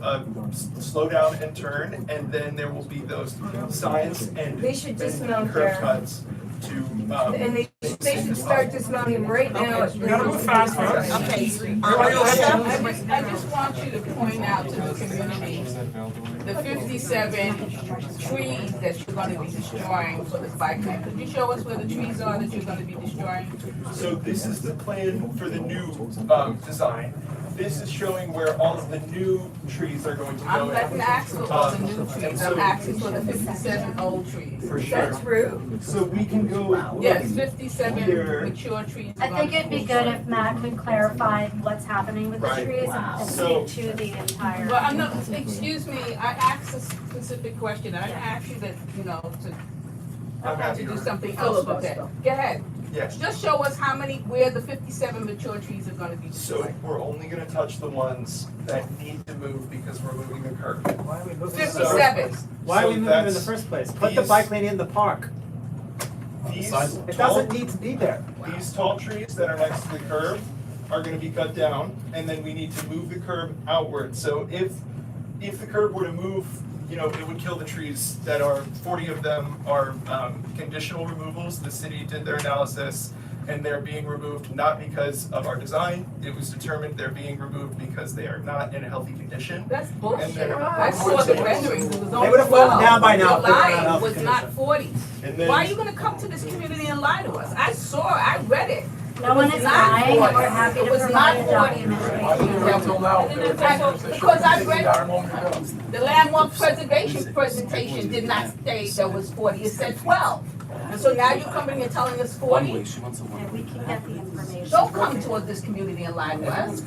slow down and turn, and then there will be those signs and They should dismount curb there. cuts to, And they should start dismounting right now. You gotta move fast, folks. Okay. I just want you to point out to the community the 57 trees that you're gonna be destroying for the bike lane. Could you show us where the trees are that you're gonna be destroying? So this is the plan for the new design. this is showing where all of the new trees are going to go in. I'm letting ask for all the new And trees, so- I'm asking for the 57 old trees. For Is sure. that true? So we can go. Yes, 57 Here. mature trees. I think it'd be good if Matt could clarify what's happening with the Right. trees Wow. and So- speak to the entire. Well, I'm not, excuse me, I asked a specific question, I didn't ask you that, you know, I'm to happy do to- something else about that. Go ahead. Yes. Just show us how many, where the 57 mature trees are gonna be So destroyed. we're only gonna touch the ones that need to move because we're moving the curb. Why are we moving? 57. Why are we So moving in the that's first place? Put the these- bike lane in the park. These It tall, doesn't need to be there. these tall trees that are next to the curb are gonna be cut down, and then we need to move the curb outward. So if the curb were to move, you know, it would kill the trees that are, 40 of them are conditional removals. The city did their analysis, and they're being removed not because of our design. It was determined they're being removed because they are not in a healthy condition. That's And bullshit. then- I saw the renderings, it was only 12. They would have fallen down by now if You're they were not lying, out it was of not condition. 40. And then- Why are you gonna come to this community and lie to us? I read it. No one is lying, and we're happy to It was provide not a 40. Because I read, the landmark presentation did not state there was 40, it said 12. And so now you're coming and telling us 40? Yeah, we can get the information. Don't come to this community and lie to us.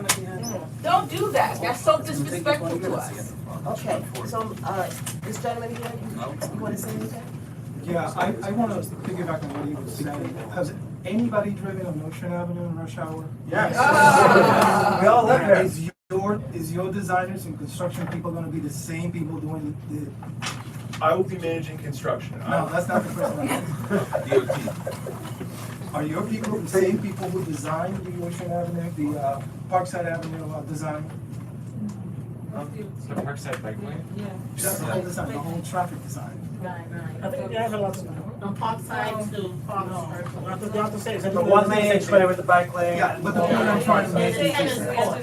Don't do that, that's so disrespectful to us. Okay, so, this gentleman here, you wanna say anything? Yeah, I want to piggyback on what he was saying. Has anybody driven on Ocean Avenue in rush hour? Yes. Ah. We all live there. Is your designers and construction people gonna be the same people doing the, I will be managing construction. no, that's not the question. Are your people the same people who designed the Ocean Avenue, the Parkside Avenue design? The Parkside bike lane? That's the whole design, the whole traffic design. I think they have a lot to do. On Parkside to Parkside. They have to say. The one lane square with the bike lane. Yeah, but the point I'm trying to make is,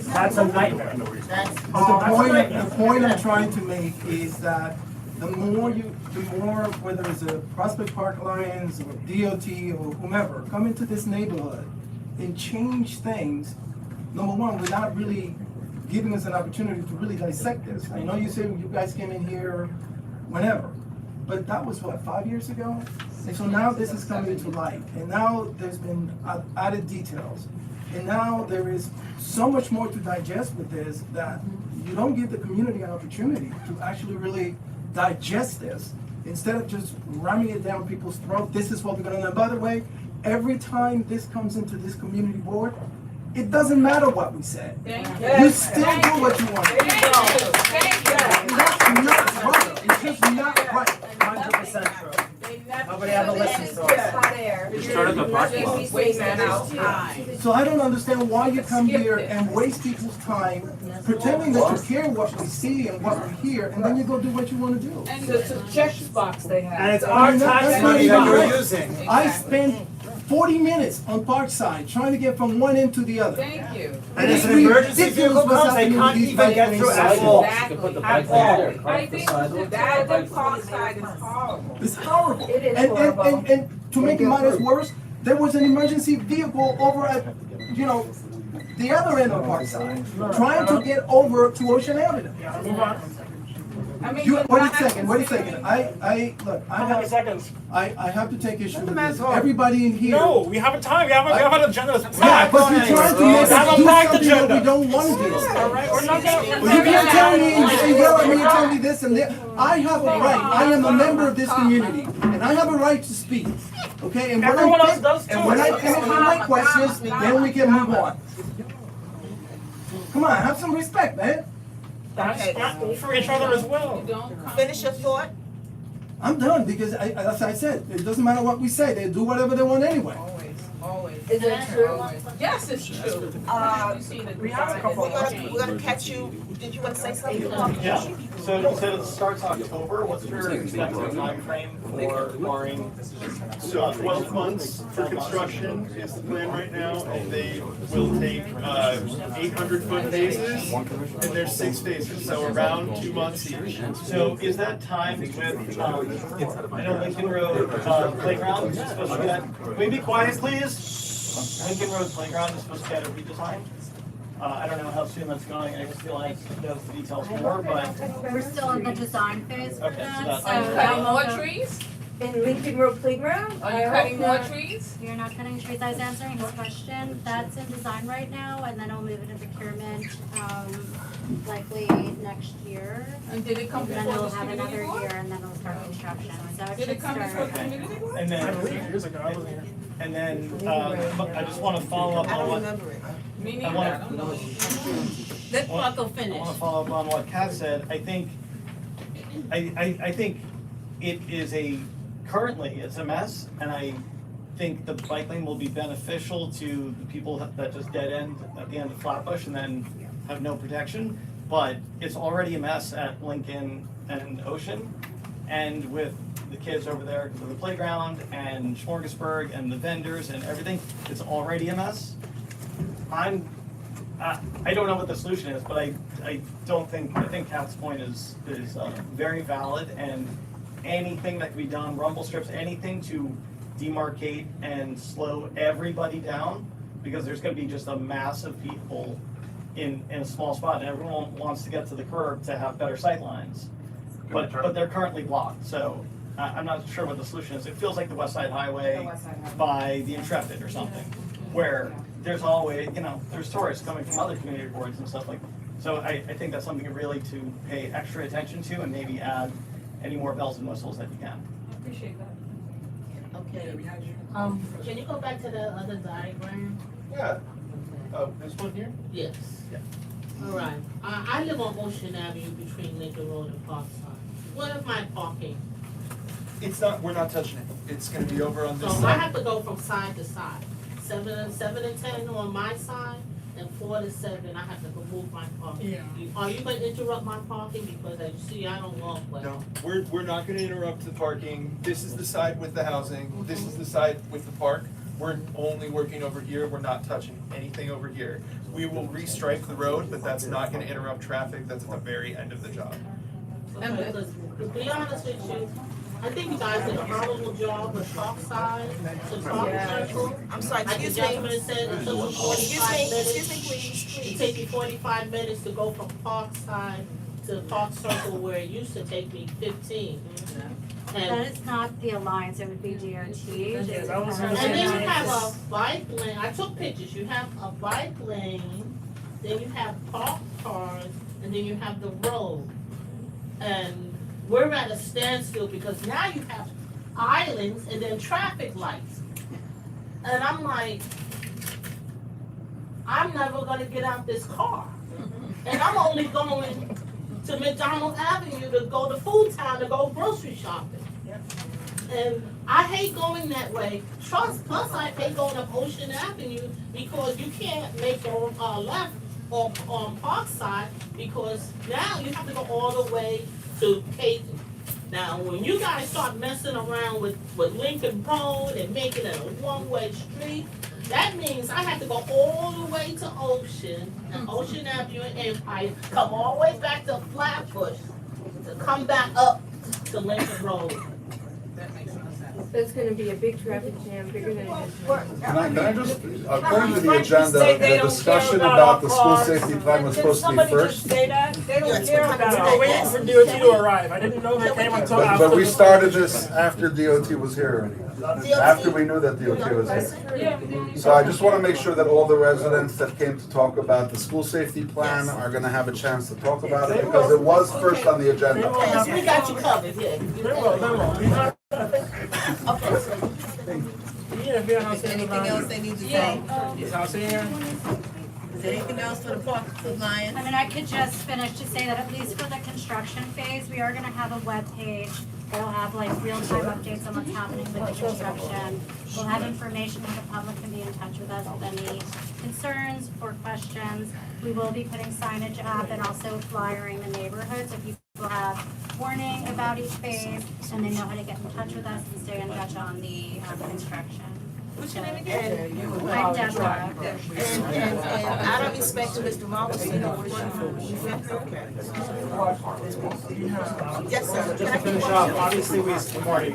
That's a nightmare. the point I'm trying to make is that the more, whether it's a Prospect Park Lions or DOT or whomever, come into this neighborhood and change things, number one, we're not really giving us an opportunity to really dissect this. I know you said you guys came in here whenever, but that was what, 5 years ago? And so now this is coming to light, and now there's been added details. And now there is so much more to digest with this that you don't give the community an opportunity to actually really digest this. Instead of just ramming it down people's throat, this is what we're gonna do. And by the way, every time this comes into this community board, it doesn't matter what we say. Thank You still do what you want to do. Thank you. And that's not right. It's just not right. 100% true. Nobody ever listens to us. You started the parking lot. Wait now. So I don't understand why you come here and waste people's time pretending that you care what we see and what we hear, and then you go do what you want to do. And it's a check box they have. And it's our tax money that you're using. I spent 40 minutes on Parkside trying to get from one end to the other. Thank you. And It's as an emergency ridiculous vehicle what's comes, they happening can't with these even get bike through lanes. at all. Exactly. At all. I think that the Parkside is horrible. It's horrible. It is And horrible. to make matters worse, there was an emergency vehicle over at, the other end of Parkside, trying to get over to Ocean Avenue. I mean, but Wait a not- second, look, How many seconds? I have to take issue Let with the man this. talk. Everybody in here. No, we have a time, we have an agenda. It's Yeah, packed. but you're trying to make We have us a do packed something that we agenda. don't want to do. All right, we're not gonna. Well, you can't tell me and yell at me and tell me this and that. I have a right. I am a member of this community, and I have a right to speak. Okay, and when Everyone I else does too. and when I finish with my questions, then we can move on. Come on, have some respect, man. That's for each other as well. Finish your thought. I'm done because as I said, it doesn't matter what we say. They do whatever they want anyway. Always. Is it true? Yes, it's true. You see the We're gonna catch you, did you wanna say something? Yeah, so you said it starts October, what's your expected timeframe for mooring? So 12 months for construction is the plan right now, and they will take 800-foot phases, and there's 6 phases, so around 2 months each. So is that timed with, I know Lincoln Road Playground is supposed to get, can we be quiet please? Lincoln Road Playground is supposed to get a redesign? I don't know how soon that's going, I just feel like knows the details more, but. We're still in the design phase for Okay, so that, that's- so. Are you cutting more trees? In Lincoln Road Playground? Are I you hope cutting more not. trees? We are not cutting trees. I was answering his question. That's in design right now, and then I'll move it into procurement, likely next year. And did it come And then before we'll the have community another board? year, and then we'll start construction. So it Did should it come before the start. community board? And I believe then, years ago, I wasn't here. and then, I just wanna follow up I on don't what. remember it. Me I neither, wanna- I don't know. Let Paco finish. I wanna follow up on what Kat said, I think it is currently, it's a mess, and I think the bike lane will be beneficial to the people that just dead end at the end of Flatbush and then have no protection, but it's already a mess at Lincoln and Ocean, and with the kids over there to the playground and Smorgasburg and the vendors and everything, it's already a mess. I don't know what the solution is, but I think Kat's point is very valid, and anything that can be done, rumble strips, anything to demarcate and slow everybody down, because there's gonna be just a mass of people in a small spot, and everyone wants to get to the curb to have better sight lines. But they're currently blocked, so I'm not sure what the solution is. It feels like the West Side Highway by the Intrepid or something, where there's always, there's tourists coming from other community boards and stuff like, so I think that's something really to pay extra attention to and maybe add any more bells and whistles that you can. I appreciate that. Okay, can you go back to the other diagram? Yeah. Oh, this one here? Yes. Yeah. All right, I live on Ocean Avenue between Lincoln Road and Parkside. What if my parking? We're not touching it. It's gonna be over on this So I side. have to go from side to side, 7 and 10 on my side, and 4 to 7, I have to go move my parking. Yeah. Are you gonna interrupt my parking, because as you see, I don't walk well? No, we're not gonna interrupt the parking. This is the side with the housing. This is the side with the park. We're only working over here. We're not touching anything over here. We will restripe the road, but that's not gonna interrupt traffic. That's at the very end of the job. And because, to be honest with you, I think you guys did a horrible job with Parkside to Park Circle. I'm sorry, Like the excuse me. gentleman said, it took you 45 minutes. Excuse me, please. It take you 45 minutes to go from Parkside to Park Circle, where it used to take me 15. That And, is not the Alliance, it would be DOT. I was gonna and say then you that. have a bike lane, I took pictures, you have a bike lane, then you have parked cars, and then you have the road. And we're at a standstill because now you have islands and then traffic lights. And I'm like, I'm never gonna get out this car. And I'm only going to McDonald Avenue to go to Food Town to go grocery shopping. And I hate going that way. Plus I hate going up Ocean Avenue because you can't make a left on Parkside because now you have to go all the way to Caton. Now, when you guys start messing around with Lincoln Road and making it a one-way street, that means I have to go all the way to Ocean, and Ocean Avenue and Empire, come all the way back to Flatbush to come back up to Lincoln Road. There's gonna be a big traffic jam, bigger than it is now. Can I just, according to the agenda, the discussion about the school safety plan was supposed to be first. No, we're waiting for DOT to arrive. I didn't know they came until after. But we started this after DOT was here already. After we knew that DOT was here. So I just want to make sure that all the residents that came to talk about the school safety plan are going to have a chance to talk about it because it was first on the agenda. Yes, we got you covered, yeah. Is anything else they need to say? Is House here? Is there anything else for the Park Alliance? I mean, I could just finish to say that at least for the construction phase, we are gonna have a webpage that'll have like real-time updates on what's happening with the construction. We'll have information where the public can be in touch with us with any concerns or questions. We will be putting signage up and also flyering the neighborhood, so people have warning about each phase and they know how to get in touch with us and stay in touch on the construction. What's your name again? I'm Deborah. And out of respect to Mr. Robinson, yes, sir. Can I get Finish one? off, obviously Morty.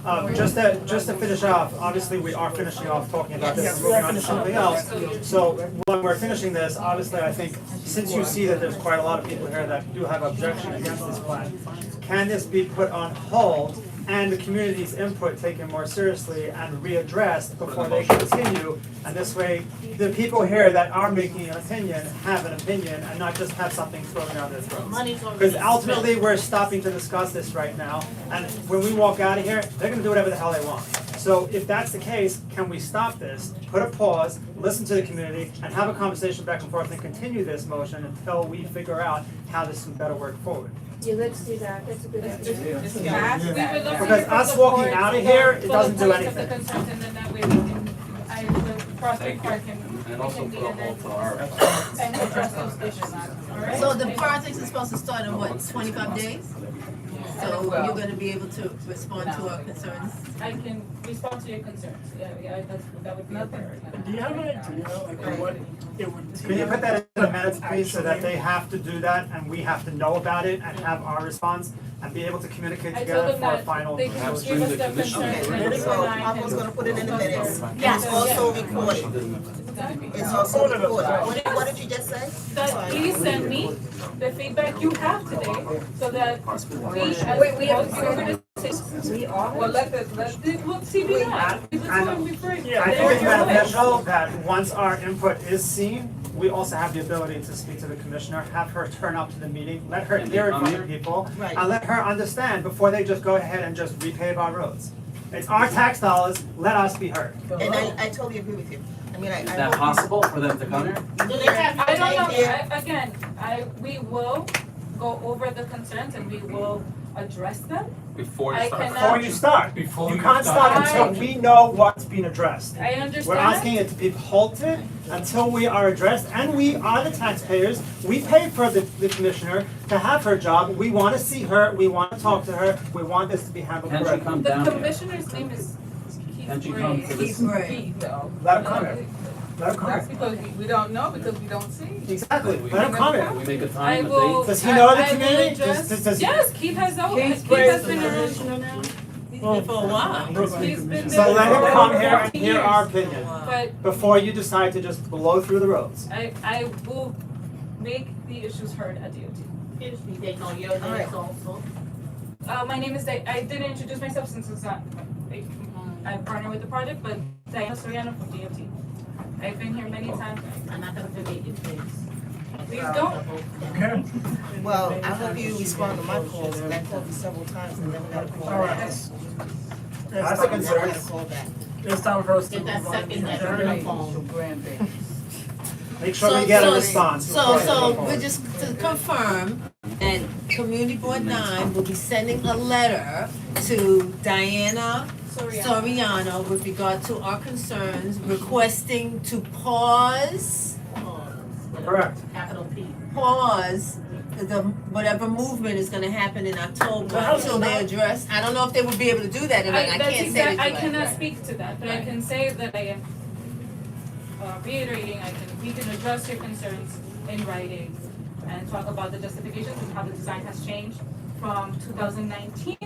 Just to finish off, obviously we are finishing off talking about this and moving on to something else. So when we're finishing this, obviously I think since you see that there's quite a lot of people here that do have objection against this plan, can this be put on hold and the community's input taken more seriously and readdressed before they continue? And this way, the people here that are making an opinion have an opinion and not just have something thrown down their throats. Because ultimately, we're stopping to discuss this right now, and when we walk out of here, they're gonna do whatever the hell they want. So if that's the case, can we stop this, put a pause, listen to the community, and have a conversation back and forth and continue this motion until we figure out how this can better work forward? Yeah, let's do that, that's a good idea. Because us walking out of here, it doesn't do anything. And then that way we can, the Prospect Park can, And also put a halt to our. and address those issues, alright? So the project is supposed to start in what, 25 days? So you're gonna be able to respond to our concerns? I can respond to your concerns, yeah, that would be a priority. Do you have an idea, like, what it would take? Can you put that in the minutes, please, so that they have to do that and we have to know about it and have our response and be able to communicate I together told them for a that final they can solution? give us their concerns. Okay, so Papa's gonna put it in the minutes. Yes. It's also recorded. It's also recorded. What did you just say? That please send me the feedback you have today, so that we as Wait, we have both organizations. We are? Well, let the, look, CB9, this is what we bring. I think it's beneficial that once our input is seen, we also have the ability to speak to the commissioner, have her turn up to the meeting, let her hear it from the people, Right. and let her understand before they just go ahead and just repave our roads. It's our tax dollars, let us be heard. And I totally agree with you. I mean, I Is hope that you- possible for them to come here? Do they have I don't know, an idea? we will go over the concerns and we will address them. Before you I start. cannot- Before you start, you can't start until we know what's being addressed. I understand. We're asking it to be halted until we are addressed, and we are the taxpayers. We pay for the commissioner to have her job. We want to see her, we want to talk to her, we want this to be handled Can she correctly. come The down here? commissioner's name is Can she Keith come Gray. to this? Right. though. Let her come here. Let her come That's here. because we don't know, because we don't see. Exactly, let her come Can here. we make a I time, a will. date? Does he know the I will community? address- Does he- Yes, Keith has been around. He's been for a while. He's been So there let him for come over here and 50 hear our years. opinion, But before you decide to just blow through the roads. I will make the issues heard at DOT. Excuse me, they know your names also. My name is, I didn't introduce myself since it's not, I partner with the project, but Diana Soriano from DOT. I've been here many times. I'm not gonna forget your face. Please don't. Okay. Well, I hope you respond to my calls, and I called you several times and never got a call All right. back. That's a concern. Never got a call back. It's time for us to Get that move on. second, that real phone. Make sure we get a response. So we're just to confirm that Community Board 9 will be sending a letter to Diana Soriano with regard to our concerns, requesting to pause Correct. Capital P. the whatever movement is gonna happen in October until they address. I don't know if they will be able to do that, and I That's can't say that. I cannot speak to that, but I can say that I am reiterating, we can address your concerns in writing and talk about the justifications and how the design has changed from 2019,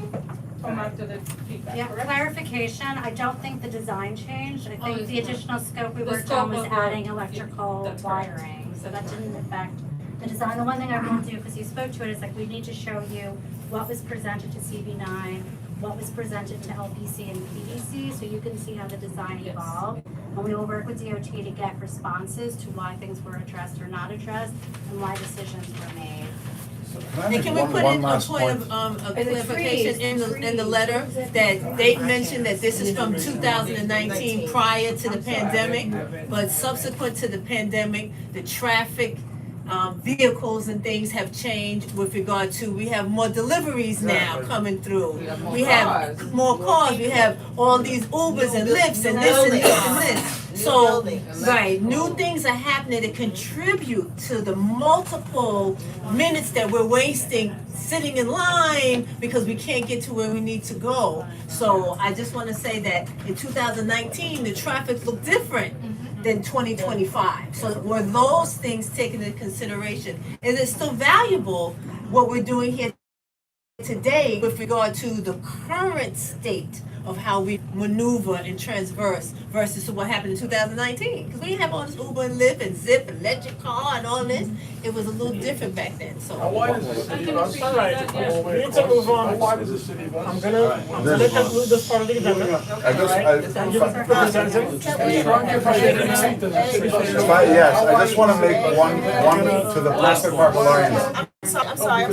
from after the feedback, Yeah, correct? clarification, I don't think the design changed. I think it's the not. additional scope we The worked scope on was of the- adding yeah, electrical that's correct. wiring, so that didn't affect the design. The one thing I will do, because you spoke to it, is like we need to show you what was presented to CB9, what was presented to LPC and PDC, so you can see how the design Yes. evolved. And we will work with DOT to get responses to why things were addressed or not addressed, and why decisions were made. And can we put in a point of clarification in the letter that they mentioned that this is from 2019 prior to the pandemic, but subsequent to the pandemic, the traffic, vehicles and things have changed with regard to, we have more deliveries now coming through. We have more cars, we have all these Ubers and Lyfts and this and this and this. So, right, new things are happening that contribute to the multiple minutes that we're wasting sitting in line because we can't get to where we need to go. So I just wanna say that in 2019, the traffic looked different than 2025. So were those things taken into consideration? Is it still valuable what we're doing here today with regard to the current state of how we maneuver and transverse versus to what happened in 2019. Because we didn't have all this Uber and Lyft and Zip and electric car and all this. It was a little different back then, so. Why does the city bus? All right, we need to move on. Why does the city bus? I'm gonna conclude this part of the agenda. Thank you for presenting. Yes, I just wanna make one to the Prospect Park Alliance. I'm sorry.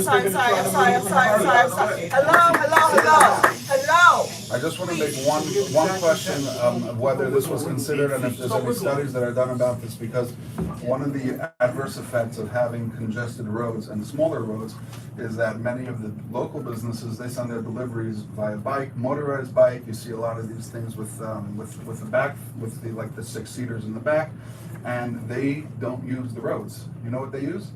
Hello. I just want to make one question of whether this was considered and if there's any studies that are done about this, because one of the adverse effects of having congested roads and smaller roads is that many of the local businesses, they send their deliveries via bike, motorized bike. You see a lot of these things with the back, with the 6-seaters in the back, and they don't use the roads. You know what they use?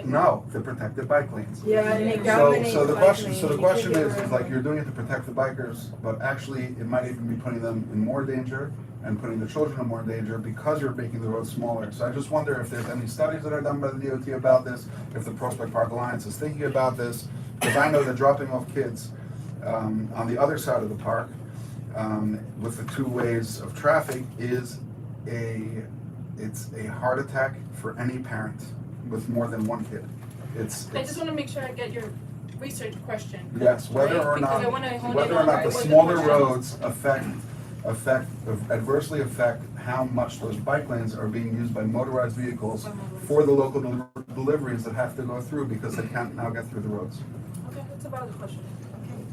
No, the protected bike lanes. Yeah, and they So dominate the bike question, lanes. so the question is like you're doing it to protect the bikers, but actually it might even be putting them in more danger and putting the children in more danger because you're making the roads smaller. So I just wonder if there's any studies that are done by the DOT about this, if the Prospect Park Alliance is thinking about this, because I know that dropping off kids on the other side of the park with the 2 ways of traffic is it's a heart attack for any parent with more than one kid. I just wanna make sure I get your research question. Yes, whether or not the smaller roads adversely affect how much those bike lanes are being used by motorized vehicles for the local deliveries that have to go through because they can't now get through the roads. Okay, that's a valid question.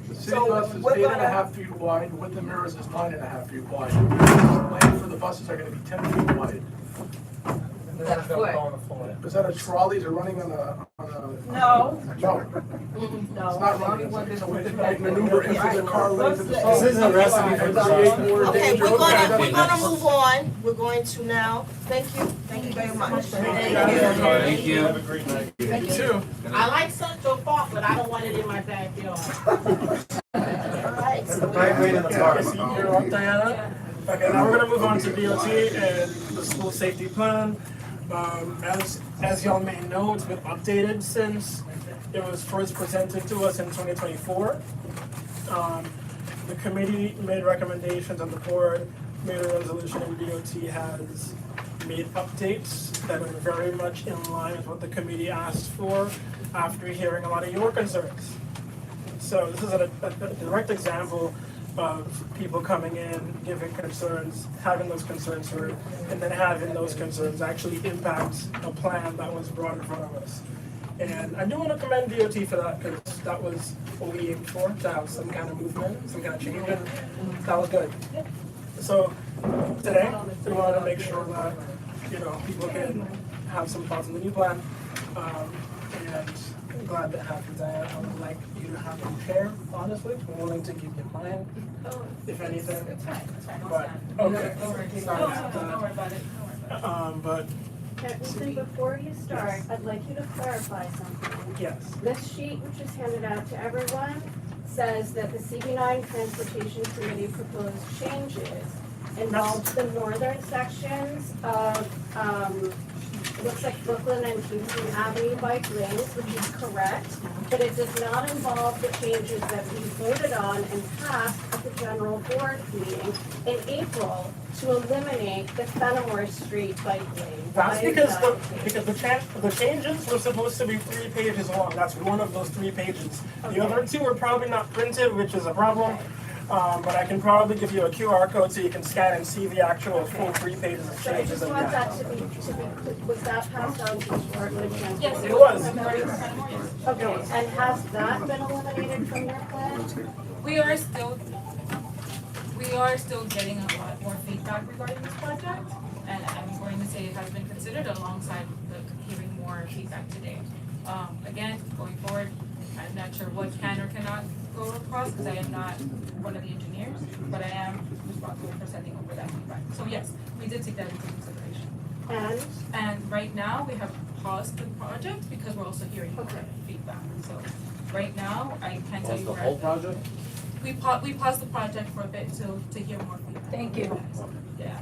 The city bus is 8.5 feet wide, with the mirrors is 9.5 feet wide. The lane for the buses are gonna be 10 feet wide. And then it's gonna go on the floor. Is that a trolley they're running on a? No. No. It's not running, so we can maneuver into the car lanes of the. This is a recipe for disaster. Okay, we're gonna move on. We're going to now. Thank you very much. Thank you. Have a great night. You too. I like Central Park, but I don't want it in my backyard. Alright. The bike lane in the park. You're up, Diana? Okay, now we're gonna move on to DOT and the school safety plan. As y'all may know, it's been updated since it was first presented to us in 2024. The committee made recommendations and the board made a resolution, and DOT has made updates that are very much in line with what the committee asked for after hearing a lot of your concerns. So this is a direct example of people coming in, giving concerns, having those concerns heard, and then having those concerns actually impact a plan that was brought in front of us. And I do want to commend DOT for that, because that was what we aimed for, to have some kind of movement, some kind of change, and that was good. So today, we want to make sure that, people can have some thoughts on the new plan. And I'm glad to have you, Diana. I would like you to have a chair, honestly. I'm willing to give you mine, if anything. It's fine. But, okay. Don't worry about it. But, Ethan, before you start, I'd like you to clarify something. yes. This sheet, which is handed out to everyone, says that the CB9 Transportation Committee proposed changes involved the northern sections of, it looks like Brooklyn and Kingston Avenue bike lanes, which is correct, but it does not involve the changes that we voted on and passed at the general board meeting in April to eliminate the Fenimore Street bike lane. That's Why is because that? the changes were supposed to be 3 pages long. That's one of those 3 pages. The other 2 were probably not printed, which is a problem. But I can probably give you a QR code so you can scan and see the actual full 3 pages of So I changes. just want that to be, was that passed on to the Department of Transportation? Yes, It was. Okay, and has that been eliminated from your plan? We are still getting a lot more feedback regarding this project, and I'm going to say it has been considered alongside hearing more feedback today. Again, going forward, I'm not sure what can or cannot go across, because I am not one of the engineers, but I am responsible for sending over that feedback. So yes, we did take that into consideration. And right now, we have paused the project because we're also hearing more feedback. So right now, I can't tell you where. The whole project? We paused the project for a bit to hear more feedback. Thank you. Yeah.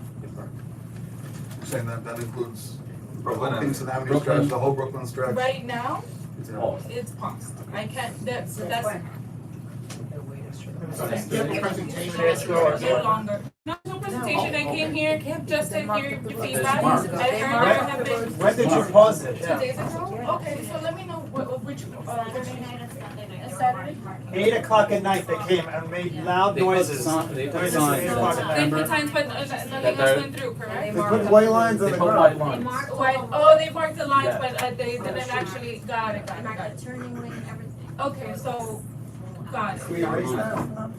Saying that includes Brooklyn and Kingston Avenue stretch, the whole Brooklyn stretch. Right now, It's paused. It's paused. I can't, that's. So is there a presentation? No longer. No presentation, I came here just to hear your feedback. I heard there have been. When did you pause it? 2 days ago? Okay, so let me know which, Saturday? 8 o'clock at night they came and made loud noises. They put Noises at signs 8 o'clock at night. They put signs, but nothing else went through, correct? They put white lines on the ground. Oh, they marked the lines, but they didn't actually, got it. Turning lane, everything. Okay, so, got it. Can we erase that?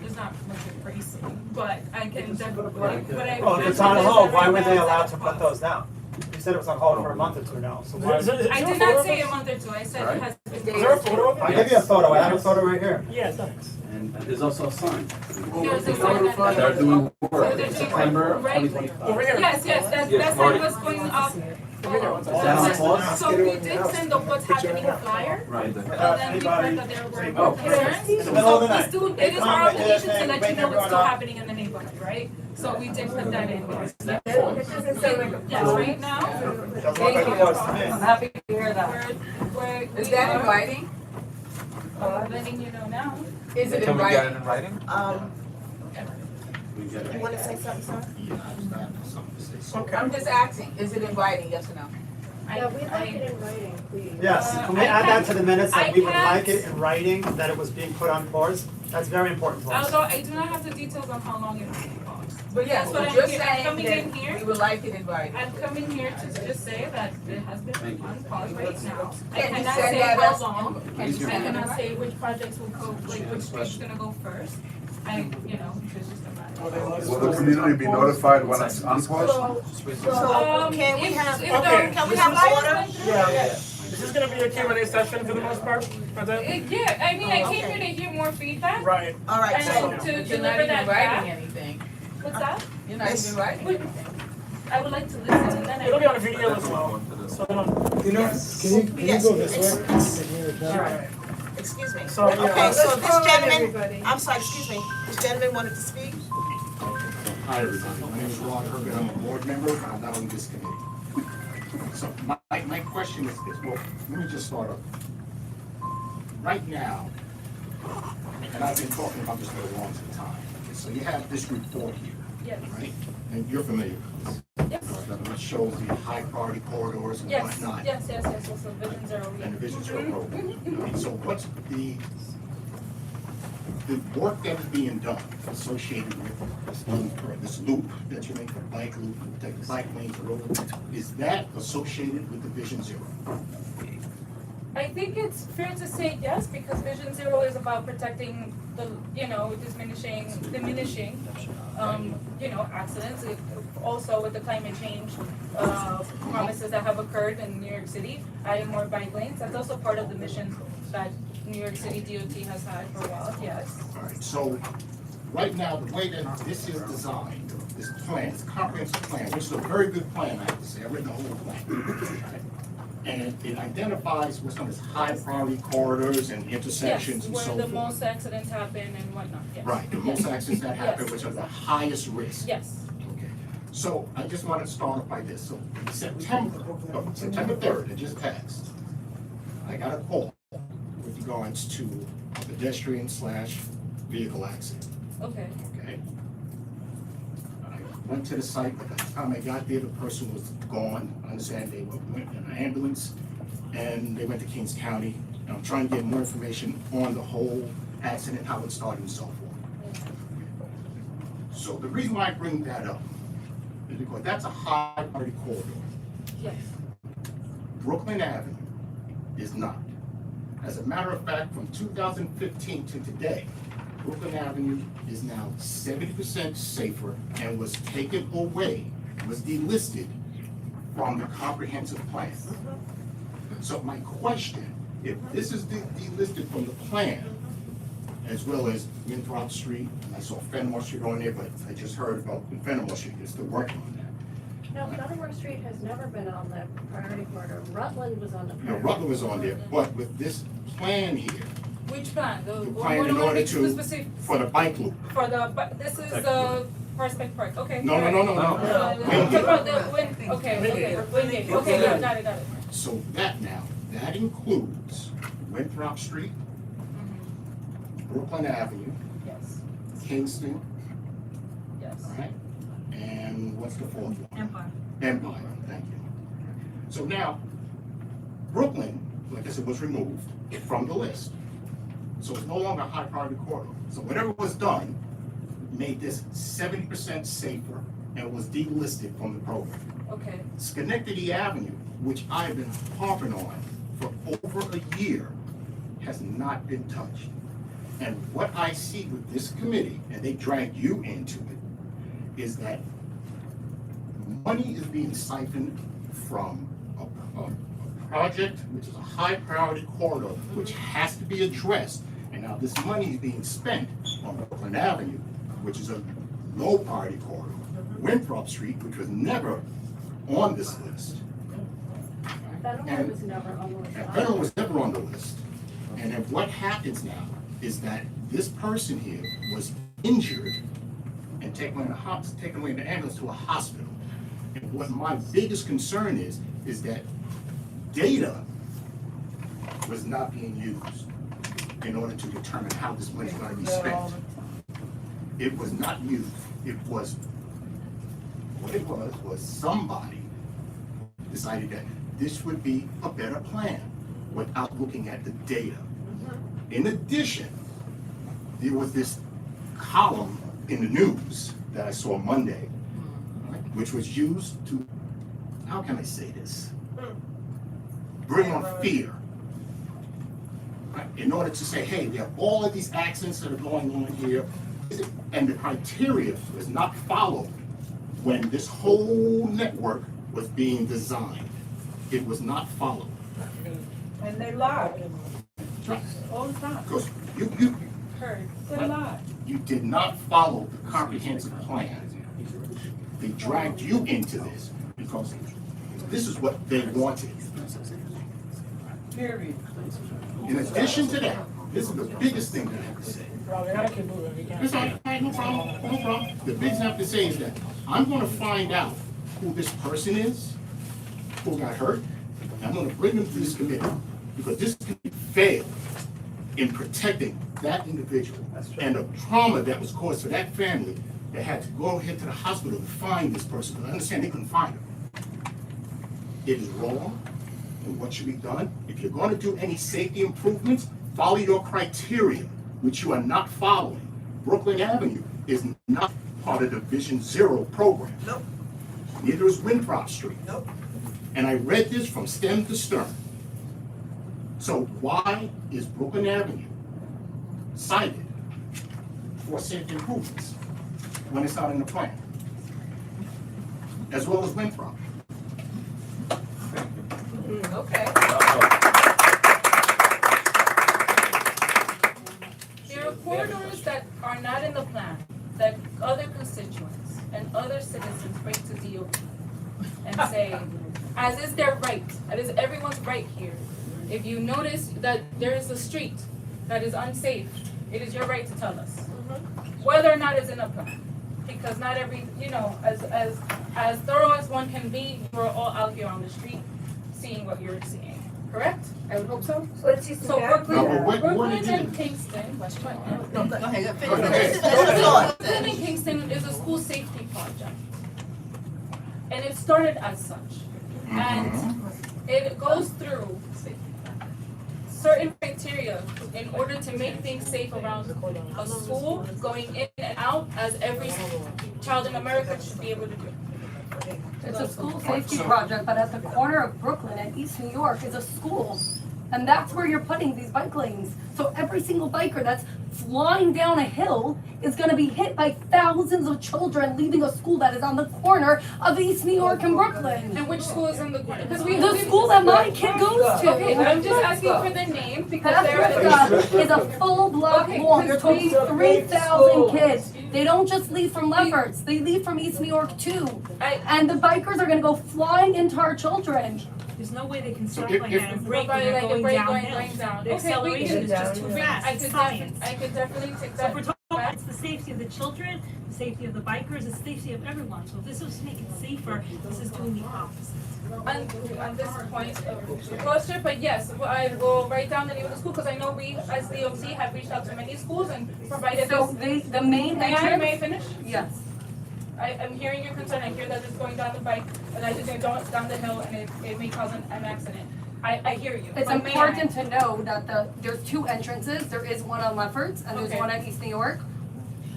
There's not much erasing, but I can definitely, but I. Well, if it's on hold, why were they allowed to put those down? You said it was on hold for a month or two now, so why? I did not say a month or two, I said it has been. Is there a photo of it? I'll give you a photo, I have a photo right here. Yeah, thanks. And there's also a sign. There's a sign that- They're doing So work, they're September doing- right. 2025. Yes, that Yes, sign Marty. was going up. Is that on pause? So we did send the what's happening flyer. Right. And then we heard that there were Oh. concerns. In the middle of the So night. we still, it is our obligation to let you know what's still happening in the neighborhood, right? So we did put that in. Yes, right now. I'm happy to hear that. Is that in writing? Letting you know now. Is it in Can we get it writing? in writing? You wanna say something, sir? I'm just asking, is it in writing, yes or no? Yeah, we'd like it in writing, please. Yes, can we I add that can't- to the minutes, I that we would can't- like it in writing, that it was being put on pause? That's very important to us. Although I do not have the details on how long it will be paused. But yes, That's but what you're I'm here, I'm coming in saying here. that we would like it in writing. I'm coming here to just say that it has been on pause right now. I Can you cannot send say that how us? long, I Can you send cannot that? say which projects will go, like which street's gonna go first. It's just a matter. Will the community be notified when it's on pause? So, can we have, if Okay. can we have order? Yeah. Is this gonna be a Q&A session for the most part? Yeah, I mean, I came here to hear more feedback. Right. All right, so, And to You're not deliver even that writing back. anything. What's that? You're not even writing But anything. I would like to listen and then I. It'll be on video as well. So then You know, can you go this way? Alright. excuse me. So, yeah. Okay, so this gentleman, Everybody. I'm sorry, excuse me, this gentleman wanted to speak? Hi, everybody. My name is Ron Herbert. I'm a board member. I'm not on this committee. So my question is this. Well, let me just start up. Right now, and I've been talking about this for a long time. So you have this report here, Yes. right? And you're familiar with this. Yes. It shows the high priority corridors and Yes, whatnot. yes, so Vision Zero. And the Vision Zero program. So what's the work that is being done associated with this loop that you make, the bike loop, take the bike lane, the road, is that associated with the Vision Zero? I think it's fair to say yes, because Vision Zero is about protecting the, diminishing, accidents. Also with the climate change, promises that have occurred in New York City, adding more bike lanes, that's also part of the mission that New York City DOT has had for a while, yes. All right, so right now, the way that this is designed, this plan, this comprehensive plan, which is a very good plan, I have to say, I've written the whole plan. And it identifies what's known as high priority corridors and intersections and so Yes, forth. where the most accidents happen and whatnot, yes. Right, the most accidents that happen, Yes. which are the highest risk. Yes. Okay, so I just want to start off by this. So in September 3rd, it just passed, I got a call with regards to a pedestrian/vehicle accident. Okay. Okay. I went to the site, but by the time I got there, the person was gone. I understand they went in an ambulance, and they went to Kings County. And I'm trying to get more information on the whole accident, how it started and so forth. So the reason why I bring that up is because that's a high priority corridor. Yes. Brooklyn Avenue is not. As a matter of fact, from 2015 to today, Brooklyn Avenue is now 70% safer and was taken away, was delisted from the comprehensive plan. So my question, if this is delisted from the plan, as well as Winthrop Street, and I saw Fenimore Street on there, but I just heard about Fenimore Street, they're still working on that. No, Fenimore Street has never been on the priority corridor. Rutland was on the Now, priority. Rutland was on there, but with this plan here, Which plan? the What plan in am I order making to, specific? for the bike loop. For the, but this is the Prospect Park, okay. No. Talk about the Wingate, okay, yeah, got it. So that now, that includes Winthrop Street, Brooklyn Avenue, Yes, Kingston, yes. right? And what's the fourth one? Empire. Empire, thank you. So now, Brooklyn, like I said, was removed from the list. So it's no longer a high priority corridor. So whatever was done made this 70% safer and was delisted from the program. Okay. Schenectady Avenue, which I've been harping on for over a year, has not been touched. And what I see with this committee, and they dragged you into it, is that money is being siphoned from a project which is a high priority corridor, which has to be addressed. And now this money is being spent on Brooklyn Avenue, which is a low priority corridor. Winthrop Street, which was never on this list. Fenimore was never on the list. And Fenimore was never on the list. And then what happens now is that this person here was injured and taken away in the ambulance to a hospital. And what my biggest concern is that data was not being used in order to determine how this money is going to be spent. It was not used. What it was somebody decided that this would be a better plan without looking at the data. In addition, there was this column in the news that I saw Monday, which was used to, how can I say this? Bring on fear. Right? In order to say, hey, we have all of these accidents that are going on here, and the criteria was not followed when this whole network was being designed. It was not followed. And they lied. Right. All the time. Because you Heard. They lied. You did not follow the comprehensive plan. They dragged you into this because this is what they wanted. Period. In addition to that, this is the biggest thing that I have to say. Bro, we gotta keep moving. We can't. It's all right, no problem, no problem. The biggest thing I have to say is that I'm gonna find out who this person is, who got hurt, and I'm gonna bring them to this committee, because this committee failed in protecting that individual and the trauma that was caused to that family that had to go ahead to the hospital to find this person, because I understand they couldn't find him. It is wrong, and what should be done? If you're gonna do any safety improvements, follow your criteria, which you are not following. Brooklyn Avenue is not part of the Vision Zero program. Nope. Neither is Winthrop Street. Nope. And I read this from stem to stern. So why is Brooklyn Avenue cited for safety improvements when it's not in the plan? As well as Winthrop. Okay. There are corridors that are not in the plan, that other constituents and other citizens bring to DOT and say, as is their right, that is everyone's right here. If you notice that there is a street that is unsafe, it is your right to tell us. Whether or not it's in a plan. Because not every, as thorough as one can be, we're all out here on the street seeing what you're seeing. Correct? I would hope so. So Brooklyn and Kingston, West Point. No, go ahead, Go ahead. finish the thought. Brooklyn and Kingston is a school safety project. And it started as such. And it goes through certain criteria in order to make things safe around a school, going in and out, as every child in America should be able to do. It's a school safety project, but at the corner of Brooklyn and East New York is a school. And that's where you're putting these bike lanes. So every single biker that's flying down a hill is gonna be hit by thousands of children leaving a school that is on the corner of East New York and Brooklyn. And which school is in the corner? The school that my kid goes to. Okay, I'm just asking for the name because Patricia is a full block long. You're talking 3,000 kids. They don't just leave from Lefferts, they leave from East New York too. And the bikers are gonna go flying into our children. There's no way they can So stop if- like if- that and brake when Nobody they're like a going break downhill. going down. The Okay, we acceleration can- is just too fast. I It's could science. I could definitely take So that. if we're talking about it's the safety of the children, the safety of the bikers, the safety of everyone. So if this is to make it safer, this is doing the opposite. On this point of the cluster, but yes, I will write down the name of the school, because I know we, as the OC, have reached out to many schools and provided So this. the main May entrance. I finish? Yes. I'm hearing your concern, I hear that it's going down the bike, and I just go down the hill, and it may cause an accident. I hear you. It's But may I- important to know that there's two entrances. There is one on Lefferts and there's Okay. one at East New York.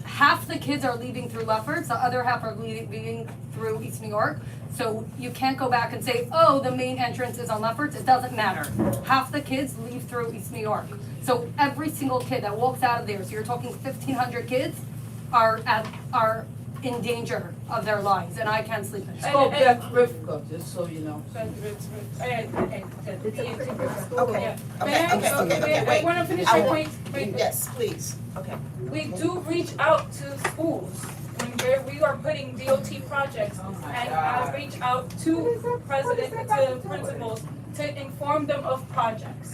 Half the kids are leaving through Lefferts, the other half are leaving through East New York. So you can't go back and say, oh, the main entrance is on Lefferts. It doesn't matter. Half the kids leave through East New York. So every single kid that walks out of there, so you're talking 1,500 kids, are in danger of their lives, and I can't sleep at night. And- and- Rivka, just so you know. Okay, I wanna finish my point. Wait. Yes, please, okay. We do reach out to schools when we are putting DOT projects, and I reach out to principals to inform them of projects.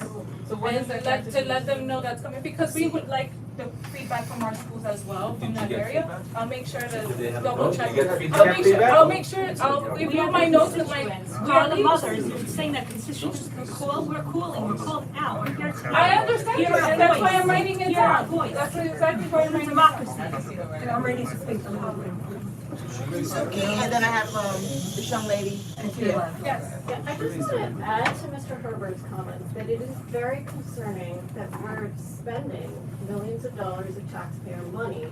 So when is that? To let them know that's coming, because we would like the feedback from our schools as well, from that area. I'll make sure to double check. I'll make sure, I'll review my notes with my We are the colleagues. mothers, you're saying that constituents are cool, we're cooling, we're called out, we're here to. I understand Hear that, our and that's why voice. I'm writing it Hear our down. voice. That's exactly why I'm writing it Democracy. down. And I'm ready to speak to the public. Okay, and then I have, this young lady. Yeah. Yes. Yeah, I just want to add to Mr. Herbert's comments that it is very concerning that we're spending millions of dollars of taxpayer money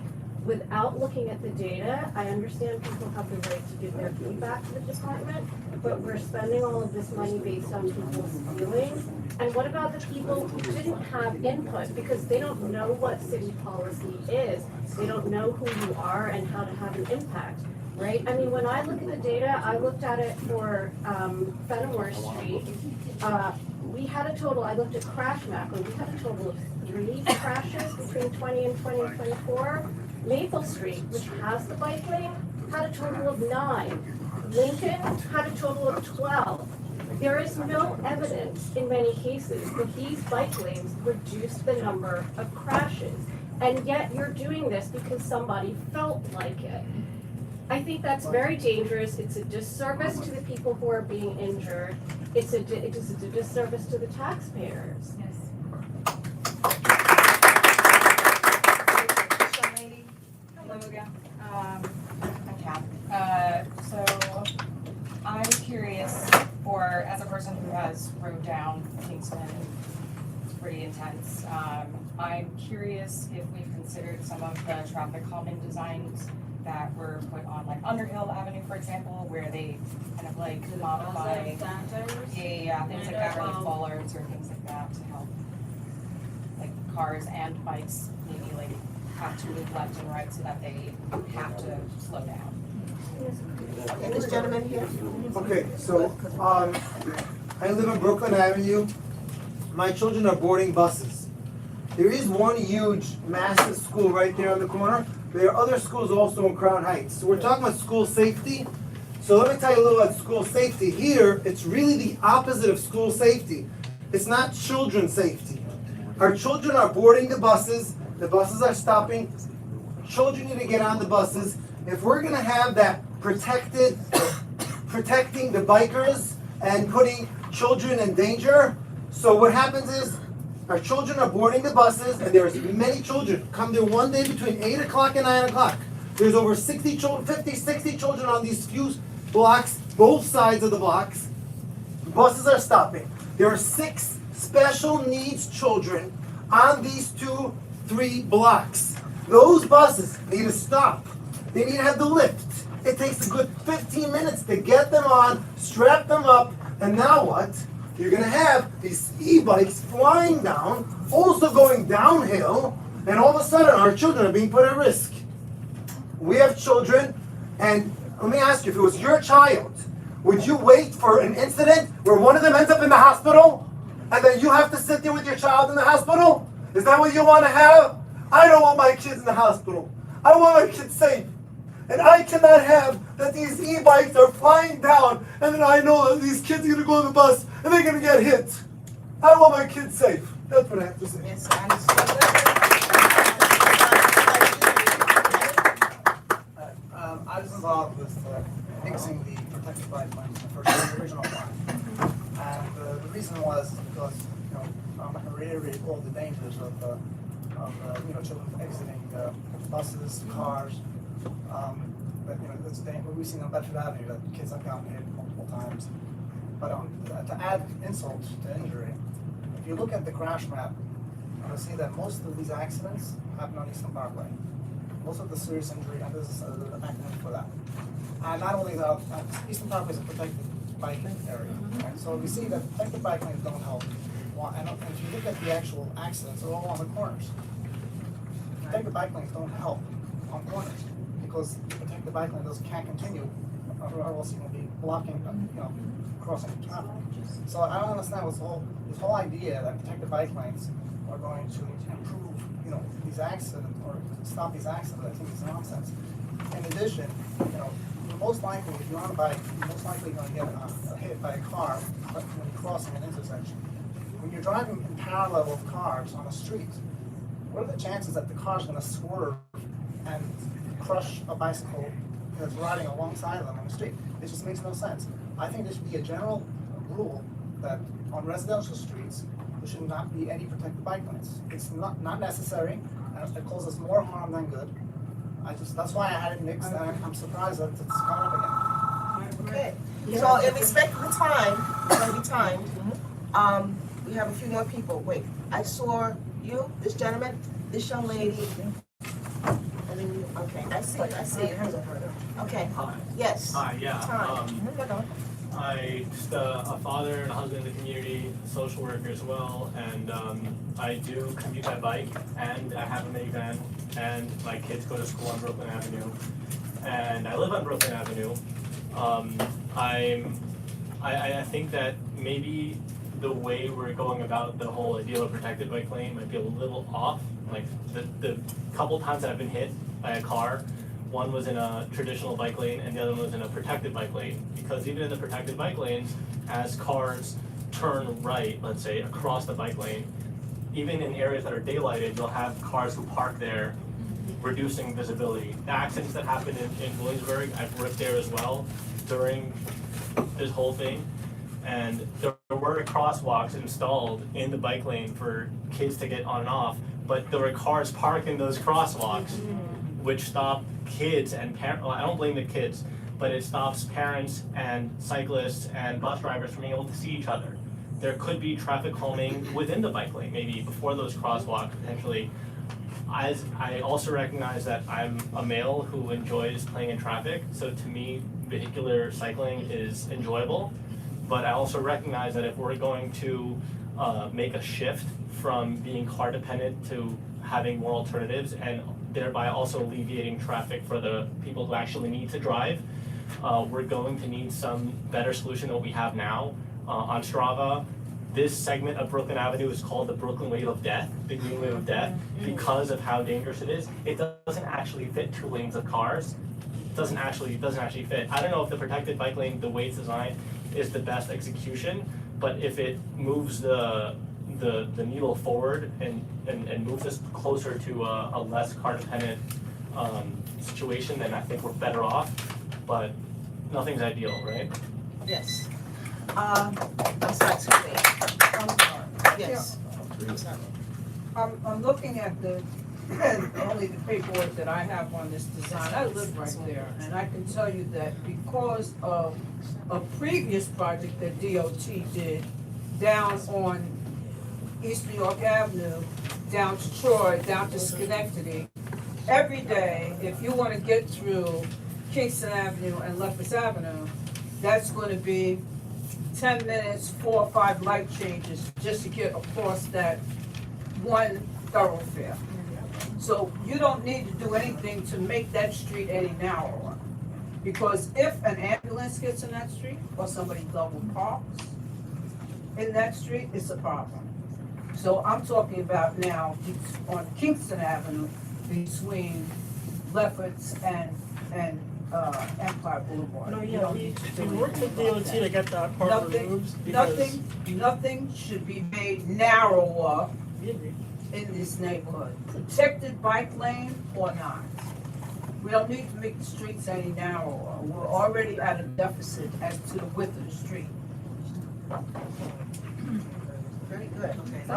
without looking at the data. I understand people have the right to give their feedback to the department, but we're spending all of this money based on people's feelings. And what about the people who didn't have input because they don't know what city policy is? They don't know who you are and how to have an impact, right? I mean, when I look at the data, I looked at it for Fenimore Street. We had a total, I looked at Crash Map, and we had a total of 3 crashes between 20 and 2024. Maple Street, which has the bike lane, had a total of 9. Lincoln had a total of 12. There is no evidence in many cases that these bike lanes reduce the number of crashes. And yet you're doing this because somebody felt like it. I think that's very dangerous. It's a disservice to the people who are being injured. It is a disservice to the taxpayers. I'm Kat. So I'm curious, as a person who has rode down Kingston, it's pretty intense. I'm curious if we've considered some of the traffic calming designs that were put on like Underhill Avenue, for example, where they kind of like modify, things like that, or like bollards or things like that to help like cars and bikes maybe like have to move left and right so that they have to slow down. Okay, this gentleman here. Okay, so, I live in Brooklyn Avenue. My children are boarding buses. There is one huge, massive school right there on the corner. There are other schools also in Crown Heights. So we're talking about school safety. So let me tell you a little about school safety. Here, it's really the opposite of school safety. It's not children's safety. Our children are boarding the buses are stopping. Children need to get on the buses. If we're gonna have that protecting the bikers and putting children in danger, so what happens is our children are boarding the buses, and there's many children come there one day between 8 o'clock and 9 o'clock. There's over 60 children, 50, 60 children on these few blocks, both sides of the blocks. Buses are stopping. There are 6 special needs children on these 2-3 blocks. Those buses need to stop. They need to have the lift. It takes a good 15 minutes to get them on, strap them up, and now what? You're gonna have these e-bikes flying down, also going downhill, and all of a sudden our children are being put at risk. We have children, and let me ask you, if it was your child, would you wait for an incident where one of them ends up in the hospital, and then you have to sit there with your child in the hospital? Is that what you want to have? I don't want my kids in the hospital. I want my kids safe. And I cannot have that these e-bikes are flying down, and then I know that these kids are going to go on the bus, and they're going to get hit. I want my kids safe. That's what I have to say. Yes, I understand. clogged with fixing the protected bike lanes in the first original plan. And the reason was because, you know, I'm not gonna reiterate all the dangers of you know, children exiting buses, cars. But, you know, it's what we've seen on Bedford Avenue, that kids have gotten hit multiple times. But to add insult to injury, if you look at the crash map, you'll see that most of these accidents happen on Eastern Parkway. Most of the serious injury, and this is an acronym for that. And not only that, Eastern Parkway is a protected bike area, right? So we see that protected bike lanes don't help. And if you look at the actual accidents, they're all on the corners. Protected bike lanes don't help on corners because the protected bike lanes can't continue, or else you're going to be blocking, you know, crossing traffic. So I don't understand this whole idea that protected bike lanes are going to improve, you know, these accidents or stop these accidents. I think it's nonsense. In addition, you know, most likely, if you're on a bike, you're most likely going to get hit by a car when you're crossing an intersection. When you're driving in parallel with cars on a street, what are the chances that the car's going to swerve and crush a bicycle that's riding alongside of them on the street? It just makes no sense. I think there should be a general rule that on residential streets, there should not be any protected bike lanes. It's not necessary, and it causes more harm than good. That's why I had it mixed, and I'm surprised that it's coming up again. Okay, so in respect of the time, it's gonna be timed. We have a few more people. Wait, I saw you, this gentleman, this young lady. And then you, okay, I see it. Okay, yes. Hi, yeah. Time. I just a father and a husband in the community, a social worker as well, and I do commute by bike, and I have a minivan, and my kids go to school on Brooklyn Avenue, and I live on Brooklyn Avenue. I think that maybe the way we're going about the whole idea of protected bike lane might be a little off. Like the couple times that I've been hit by a car, one was in a traditional bike lane and the other one was in a protected bike lane. Because even in the protected bike lanes, as cars turn right, let's say, across the bike lane, even in areas that are daylighted, you'll have cars who park there, reducing visibility. The accidents that happened in Williamsburg, I've worked there as well during this whole thing. And there were crosswalks installed in the bike lane for kids to get on and off, but there were cars parked in those crosswalks, which stop kids and parents. Well, I don't blame the kids, but it stops parents and cyclists and bus drivers from being able to see each other. There could be traffic calming within the bike lane, maybe before those crosswalks potentially. As I also recognize that I'm a male who enjoys playing in traffic, so to me, vehicular cycling is enjoyable. But I also recognize that if we're going to make a shift from being car dependent to having more alternatives and thereby also alleviating traffic for the people who actually need to drive, we're going to need some better solution than what we have now. On Strava, this segment of Brooklyn Avenue is called the Brooklyn Wave of Death, the Green Wave of Death, because of how dangerous it is. It doesn't actually fit 2 lanes of cars. It doesn't actually fit. I don't know if the protected bike lane, the way it's designed, is the best execution, but if it moves the needle forward and moves us closer to a less car dependent situation, then I think we're better off. But nothing's ideal, right? Yes. I'm sorry, yes. I'm looking at only the paperwork that I have on this design. I live right there, and I can tell you that because of a previous project that DOT did down on East New York Avenue, down to Troy, down to Schenectady, every day, if you want to get through Kingston Avenue and Lefferts Avenue, that's going to be 10 minutes, 4 or 5 light changes just to get across that one thoroughfare. So you don't need to do anything to make that street any narrower. Because if an ambulance gets in that street or somebody double parks in that street, it's a problem. So I'm talking about now on Kingston Avenue between Lefferts and Empire Boulevard. No, You yeah, don't we need to do worked with anything about DOT that. to get that part removed because Nothing should be made narrower in this neighborhood, protected bike lane or not. We don't need to make the streets any narrower. We're already at a deficit as to the width of the street. Very good. So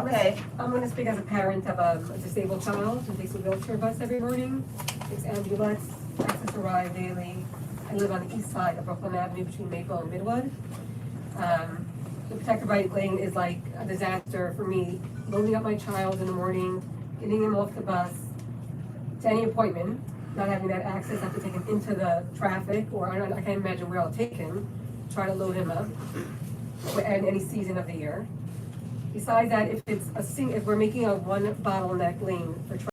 I'm gonna speak as a parent of a disabled child who takes a wheelchair bus every morning, takes ambulance, access to ride daily. I live on the east side of Brooklyn Avenue between Maple and Midwood. The protected bike lane is like a disaster for me, loading up my child in the morning, getting him off the bus to any appointment, not having that access, I have to take him into the traffic, or I can't imagine where I'll take him, try to load him up, at any season of the year. Besides that, if we're making a one bottleneck lane for